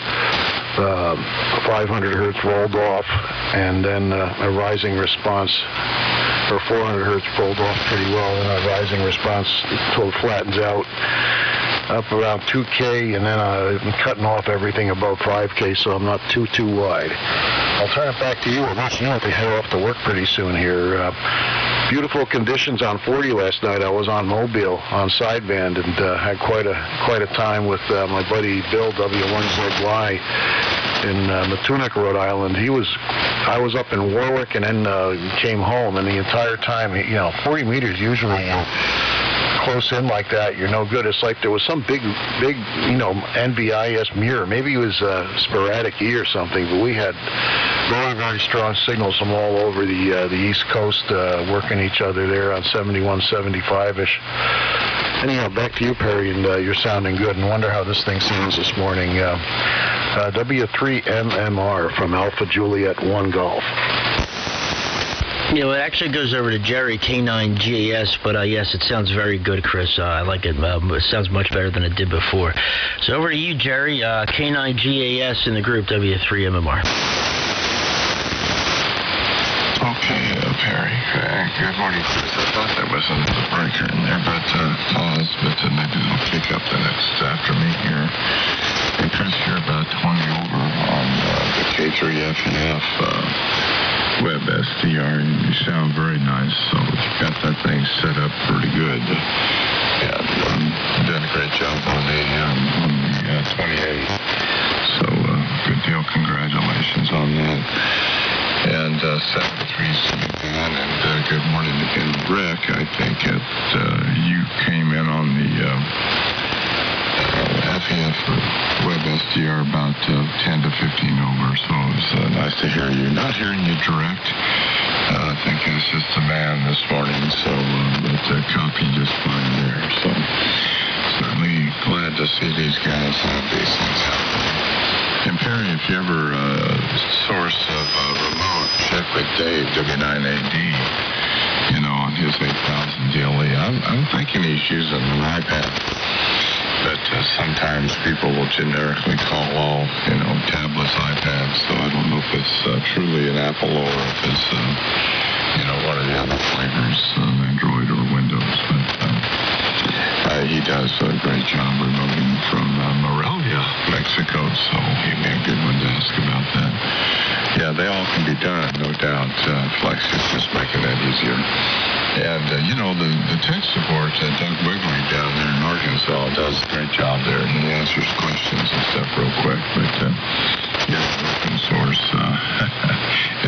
500 hertz rolled off, and then a rising response, or 400 hertz rolled off pretty well, and a rising response until it flattens out up around 2K, and then I'm cutting off everything above 5K, so I'm not too wide. I'll turn it back to you. We're watching you have to head off to work pretty soon here. Beautiful conditions on 40 last night. I was on Mobile on sideband and had quite a time with my buddy Bill W3MMR in Matunic, Rhode Island. I was up in Warwick and then came home, and the entire time, 40 meters usually close in like that, you're no good. It's like there was some big, NVIS mirror. Maybe it was sporadic E or something, but we had very, very strong signals from all over the East Coast working each other there on 71, 75-ish. Anyhow, back to you, Perry, and you're sounding good, and wonder how this thing sounds this morning. W3MMR from Alpha Juliet 1 Golf. It actually goes over to Jerry, K9GAS, but yes, it sounds very good, Chris. I like it. It sounds much better than it did before. So over to you, Jerry, K9GAS in the group, W3MMR. Okay, Perry. Good morning, Chris. I thought there was a breaker in there, but pause, but maybe it'll pick up the next after me here. And Chris, you're about 20 over on the K3FF web SDR, and you sound very nice, so you've got that thing set up pretty good. Yeah, you've done a great job on the 28. So, good deal. Congratulations on that. And 73CN, and good morning again, Rick. I think you came in on the FEF web SDR about 10 to 15 over, so it was nice to hear you. Not hearing you direct. I think it's just a man this morning, so but copy just fine there. So certainly glad to see these guys have these things happening. And Perry, if you ever source of remote, check with Dave, W9AD, on his 8000 DLE. I'm thinking he's using an iPad, but sometimes people will generically call all, tablets iPads, so I don't know if it's truly an Apple or if it's, one of the other flavors, Android or Windows, but he does a great job remoting from Morelia, Mexico, so he'd be a good one to ask about that. Yeah, they all can be done, no doubt. Flex is just making that easier. And you know, the tech support, Doug Wigley down there in Arkansas does a great job there. He answers questions and stuff real quick. But, yeah, open source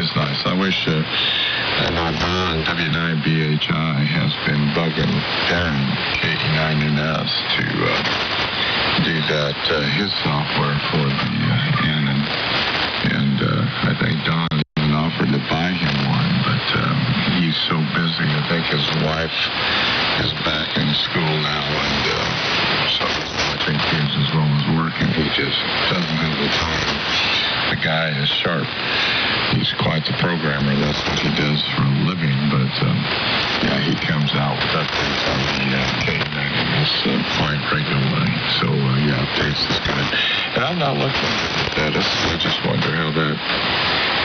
is nice. I wish Don W3MMR has been bugging Darren K9GAS to do that, his software for the N, and I think Don even offered to buy him one, but he's so busy. I think his wife is back in school now, and so he's watching kids as well as working. He just doesn't have the time. The guy is sharp. He's quite the programmer. That's what he does for a living, but yeah, he comes out with updates on the K9GAS quite regularly. So yeah, updates is good. And I'm not looking at that. I just wonder how that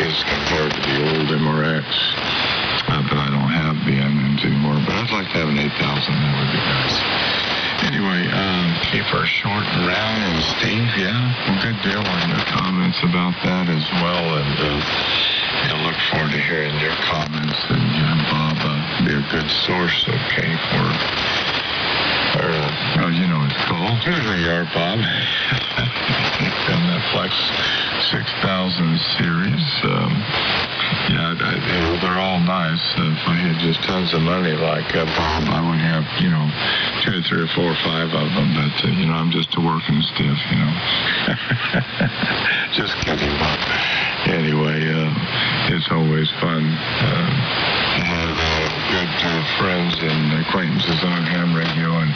is compared to the old MRX. But I don't have the N8s anymore. But I'd like to have an 8000. That would be nice. Anyway, keep her short and round. And Steve, yeah, well, good deal on your comments about that as well. And I look forward to hearing your comments. And Bob, be a good source of K4. Well, you know what it's called. Here you are, Bob. On that Flex 6000 series. Yeah, they're all nice. If I had just tons of money like Bob, I would have, 2 or 3 or 4 or 5 of them. But, I'm just a working stiff, Just kidding, Bob. Anyway, it's always fun to have good friends and acquaintances on ham radio and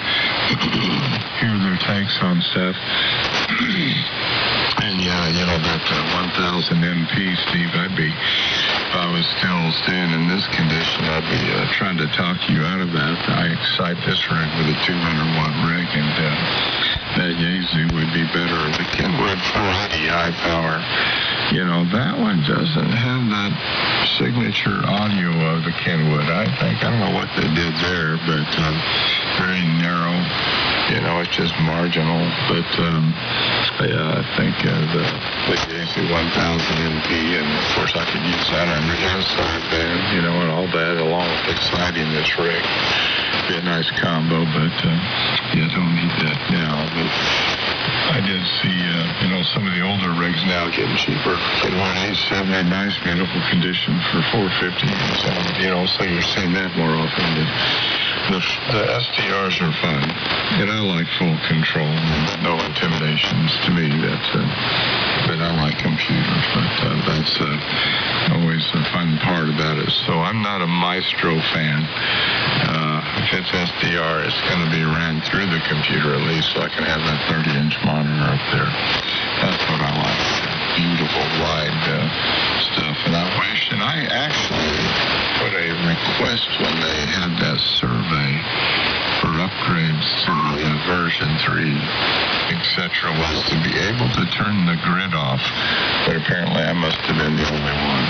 hear their takes on stuff. And yeah, that 1000 MP, Steve, if I was still staying in this condition, I'd be trying to talk you out of that. I excite this rig with a 200-watt rig, and that Yaesu would be better. The Kenwood 480 high power, that one doesn't have that signature audio of the Kenwood. I don't know what they did there, but very narrow. It's just marginal. But yeah, I think the Yaesu 1000 MP, and of course I could use that on the inside band, and all that, along with exciting this rig. Be a nice combo, but yeah, don't need that now. But I did see, some of the older rigs now getting cheaper. K187 in nice, beautiful condition for $450. So you're seeing that more often. The SDRs are fun, and I like full control and no intimidations. To me, but I like computers, but that's always a fun part about it. So I'm not a Maestro fan. If it's SDR, it's going to be ran through the computer at least, so I can have that 30-inch monitor up there. That's what I like. Beautiful wide stuff. And I actually put a request when they had that survey for upgrades to version 3, etc., was to be able to turn the grid off. But apparently I must have been the only one.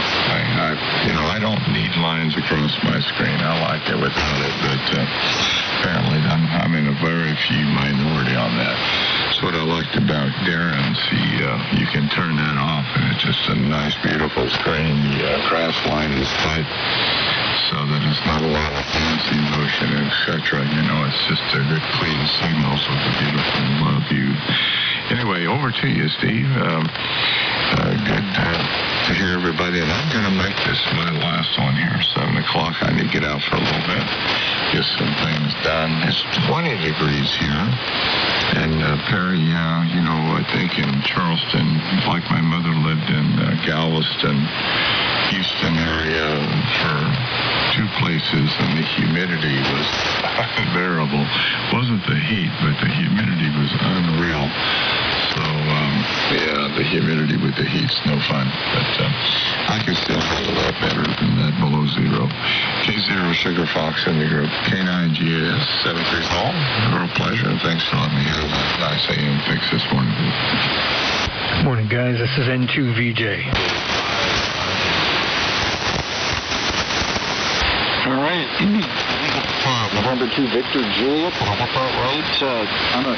I don't need lines across my screen. I like it without it, but apparently I'm in a very few minority on that. That's what I liked about Darren's. You can turn that off, and it's just a nice, beautiful screen. The grass line is tight, so that it's not a lot of fancy motion, etc. It's just a good, clean signals with a beautiful view. Anyway, over to you, Steve. Good to hear everybody, and I'm going to make this my last one here, 7 o'clock. I need to get out for a little bit, get some things done. It's 20 degrees here, and Perry, I think in Charleston, like my mother lived in Galveston, Houston area for 2 places, and the humidity was unbearable. It wasn't the heat, but the humidity was unreal. So, yeah, the humidity with the heat's no fun. But I can still handle that better than that below zero. K0 Sugar Fox in the group. K9GAS 73 Hall. Real pleasure, and thanks for letting me have a nice AM fix this morning. Good morning, guys. This is N2VJ. All right. November 2, Victor Juliet, right?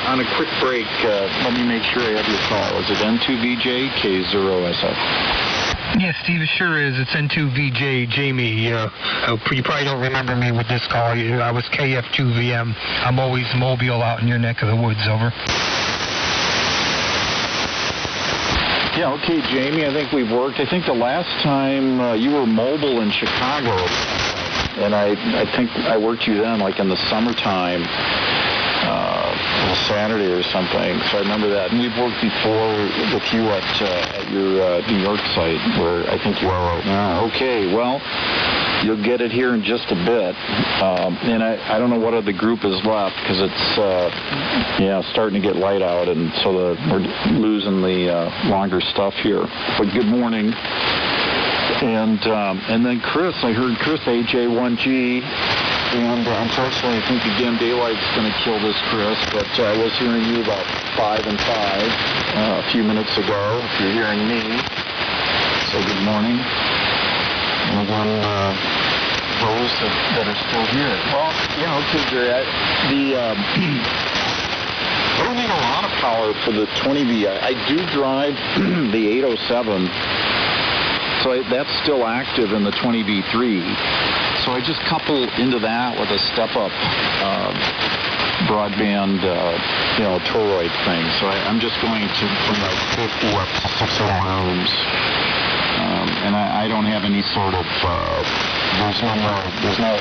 On a quick break, let me make sure I have your call. Is it N2VJ, K0SF? Yes, Steve, it sure is. It's N2VJ, Jamie. You probably don't remember me with this call. I was KF2VM. I'm always mobile out in your neck of the woods, over. Yeah, okay, Jamie, I think we've worked. I think the last time you were mobile in Chicago, and I think I worked you then, like in the summertime, Saturday or something. So I remember that. And we've worked before with you at your New York site, where I think you are right now. Okay, well, you'll get it here in just a bit. And I don't know what other group is left, because it's starting to get light out, and so we're losing the longer stuff here. But good morning. And then Chris, I heard Chris, AJ1G. And unfortunately, I think again daylight's going to kill this, Chris. But I was hearing you about 5 and 5 a few minutes ago. If you're hearing me, so good morning. And again, those that are still here. Well, yeah, okay, Jerry. I don't need a lot of power for the 20V. I do drive the 807, so that's still active in the 20V3. So I just couple into that with a step-up broadband, toroid thing. So I'm just going to bring like 50 up to 600 ohms. And I don't have any sort of, there's no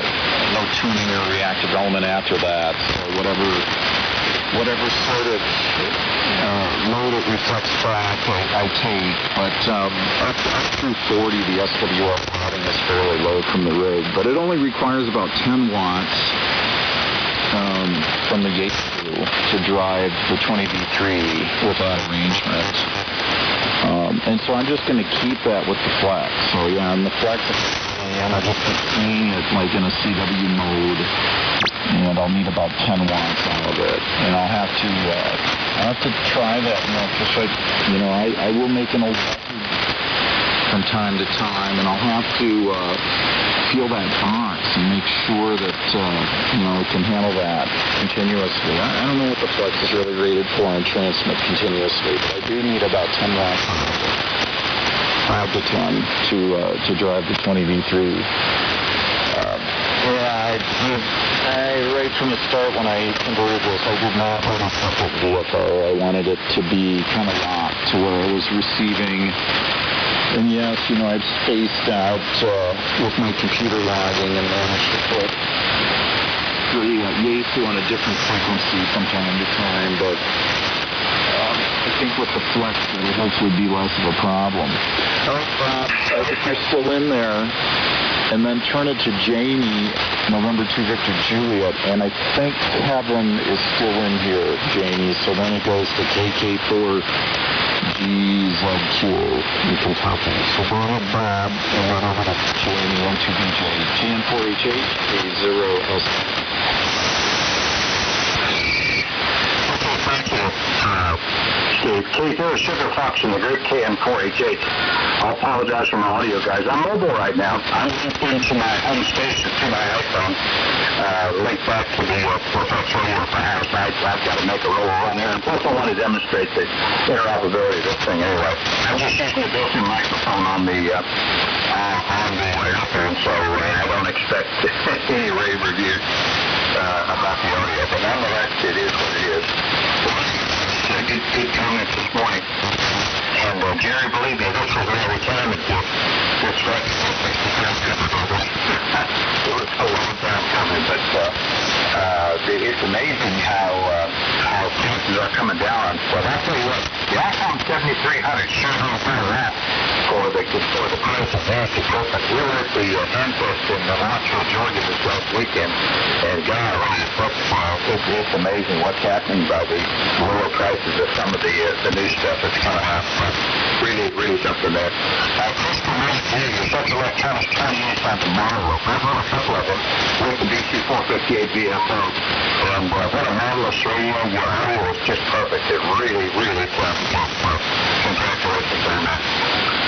tuning or reactive element after that. So whatever sort of load it reflects back, I take. But up through 40, the SWF routing is fairly low from the rig. But it only requires about 10 watts from the gate to drive the 20V3 with that arrangement. And so I'm just going to keep that with the flex. So yeah, on the flex, and I just clean it like in a CW mode. And I'll need about 10 watts out of it, and I'll have to try that. I will make an old record from time to time, and I'll have to feel that box and make sure that it can handle that continuously. I don't know what the flex is really rated for on transmit continuously, but I do need about 10 watts out of it, 5 to 10 to drive the 20V3. Right from the start when I converted this, I did not want a separate VFO. I wanted it to be kind of locked to where I was receiving. And yes, I've spaced out with my computer logging and managed to put the Yaesu on a different frequency from time to time, but I think with the flex, it'll hopefully be less of a problem. If you're still in there, and then turn it to Jamie, November 2 Victor Juliet, and I think Kevin is still in here, Jamie, so then it goes to KK4GZQ in Kentucky. So go ahead, Bob, and run over to Jamie, N2VJ, KN4HH, K0SF. Okay, thank you. Steve, K0 Sugar Fox in the group KN4HH. I apologize for my audio, guys. I'm mobile right now. I'm linked into my home station to my iPhone, linked back to the professional for house. I've got to make a roll run there, and plus I want to demonstrate the interoperability of this thing anyway. I'm just using a built-in microphone on the iPhone, so I don't expect any rave review about the audio, but nonetheless, it is what it is. Good comments this morning. And Jerry, believe me, this was a retirement gift. That's right. It was a long time coming, but it's amazing how prices are coming down. But I'll tell you what, the iPhone 7300 sure knows how to wrap for the price of that equipment. We were at the Handfest in Knoxville, Georgia this last weekend, and God, it's amazing what's happening by the lower prices of some of the new stuff that's coming out. Really something there. Crystal Machine is such electronics 28 on the model. I've run a couple of them with the BC458 VFO. And what a marvelous radio. Your audio is just perfect. It really, congratulations on that.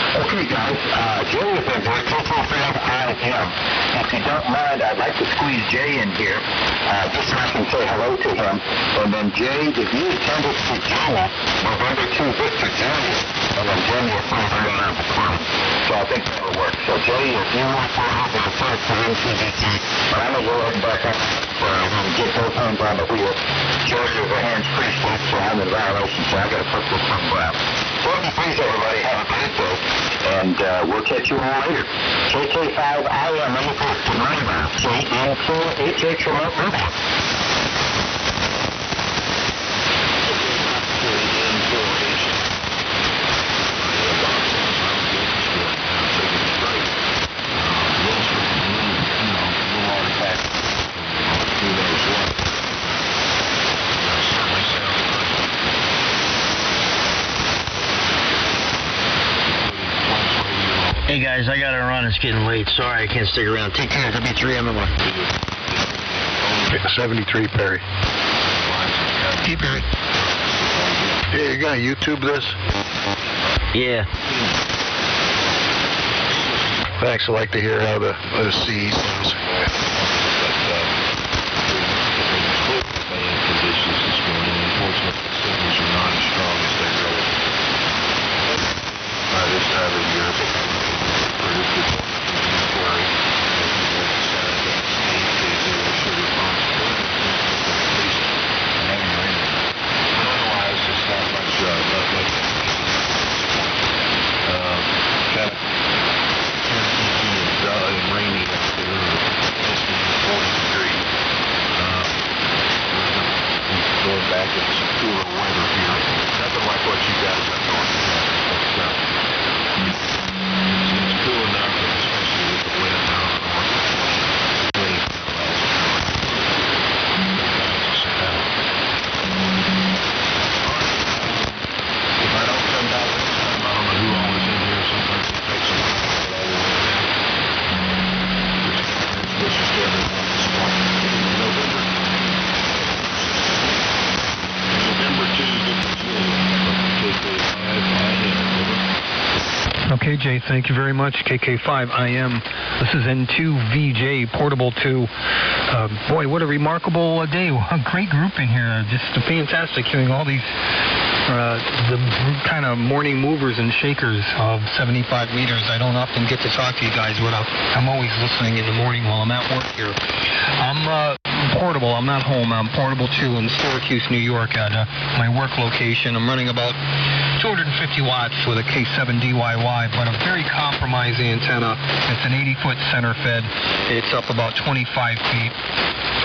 Okay, guys, Jay is in here, K4GZQ. If you don't mind, I'd like to squeeze Jay in here, just so I can say hello to him. And then, Jay, if you attended Virginia, November 2, Victor Jr., and then Jimmy is somewhere around the corner. So I think that'll work. So, Jay, if you want to have the first to N2VJ, but I'm going to go ahead and back up and get both hands on the wheel. George is a hands free state, so I'm in violation, so I got to put this on ground. So please, everybody, have a great day, and we'll catch you all later. KK4GZQ, number 4, running around. K9GAS remote mobile. Hey guys, I gotta run. It's getting late. Sorry, I can't stick around. Take care. W3MMR. 73 Perry. Hey, Perry. Hey, you gonna YouTube this? Yeah. Thanks. I'd like to hear how the sea goes. Conditions this morning. Unfortunately, the signals are not as strong as they were this time of year. Predicted January. Otherwise, it's not much. Kind of dull and rainy afternoon. It's 40 degrees. Going back into some cooler weather here. Nothing like what you guys have north. It's cool enough, especially with the wind down north. If I don't come back this time, I don't know who all is in here. Sometimes it takes a while to get all the way down. This is everyone this morning. November 2, Okay, Jay, thank you very much. KK5IM. This is N2VJ, Portable 2. Boy, what a remarkable day. A great group in here. Just fantastic hearing all these the kind of morning movers and shakers of 75 meters. I don't often get to talk to you guys, but I'm always listening in the morning while I'm at work here. I'm portable. I'm not home. I'm Portable 2 in Syracuse, New York at my work location. I'm running about 250 watts with a K7 DYY, but a very compromising antenna. It's an 80-foot center fed. It's up about 25 feet.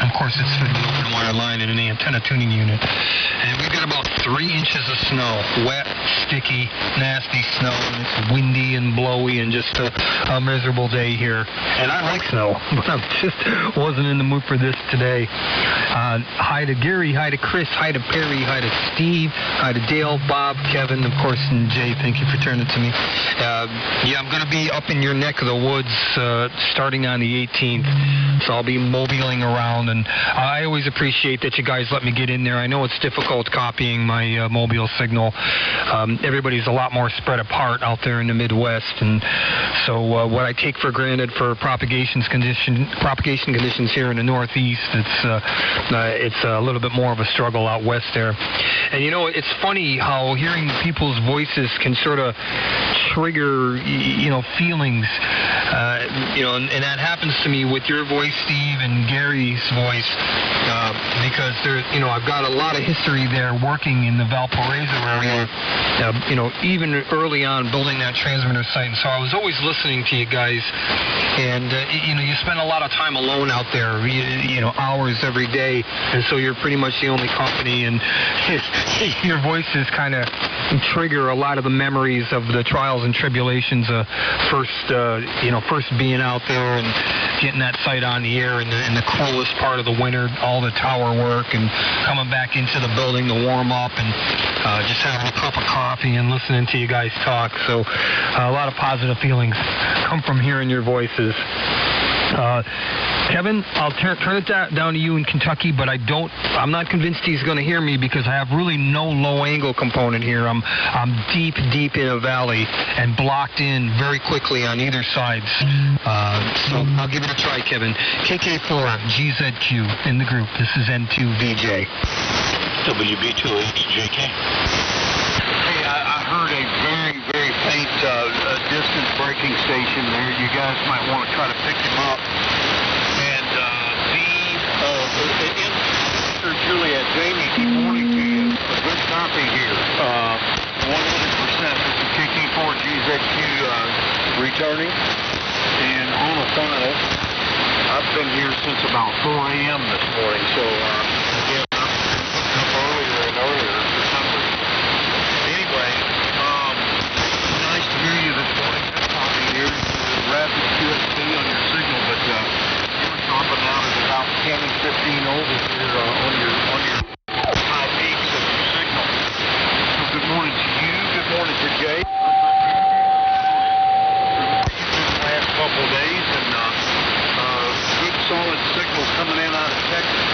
Of course, it's through the open wire line and an antenna tuning unit. And we've got about 3 inches of snow. Wet, sticky, nasty snow. And it's windy and blowy and just a miserable day here. And I like snow, but I just wasn't in the mood for this today. Hi to Gary, hi to Chris, hi to Perry, hi to Steve, hi to Dale, Bob, Kevin, of course, and Jay. Thank you for turning to me. Yeah, I'm going to be up in your neck of the woods starting on the 18th. So I'll be mobiling around, and I always appreciate that you guys let me get in there. I know it's difficult copying my mobile signal. Everybody's a lot more spread apart out there in the Midwest, and so what I take for granted for propagation conditions here in the Northeast, it's a little bit more of a struggle out west there. And you know, it's funny how hearing people's voices can sort of trigger, feelings. And that happens to me with your voice, Steve, and Gary's voice, because I've got a lot of history there working in the Valparaiso area, even early on building that transmitter site. And so I was always listening to you guys, and you spend a lot of time alone out there, hours every day, and so you're pretty much the only company, and your voices kind of trigger a lot of the memories of the trials and tribulations of first being out there and getting that site on the air in the coolest part of the winter, all the tower work, and coming back into the building to warm up, and just having a cup of coffee and listening to you guys talk. So a lot of positive feelings come from hearing your voices. Kevin, I'll turn it down to you in Kentucky, but I'm not convinced he's going to hear me because I have really no low angle component here. I'm deep in a valley and blocked in very quickly on either sides. So I'll give it a try, Kevin. KK4GZQ in the group. This is N2VJ. WB2HJK. Hey, I heard a very, very faint distance braking station there. You guys might want to try to pick him up. And Mr. Juliet, Jamie, good morning to you. A good copy here. 100%. This is KK4GZQ returning. And on a final, I've been here since about 4 a.m. this morning. So, again, I'm earlier and earlier for some reason. Anyway, nice to hear you this morning. Good copy here. Rapid QSP on your signal, but you're dropping out at about 10 and 15 over here on your high peaks of your signal. So good morning to you. Good morning to Jay. The last couple of days, and good solid signals coming in out of Texas.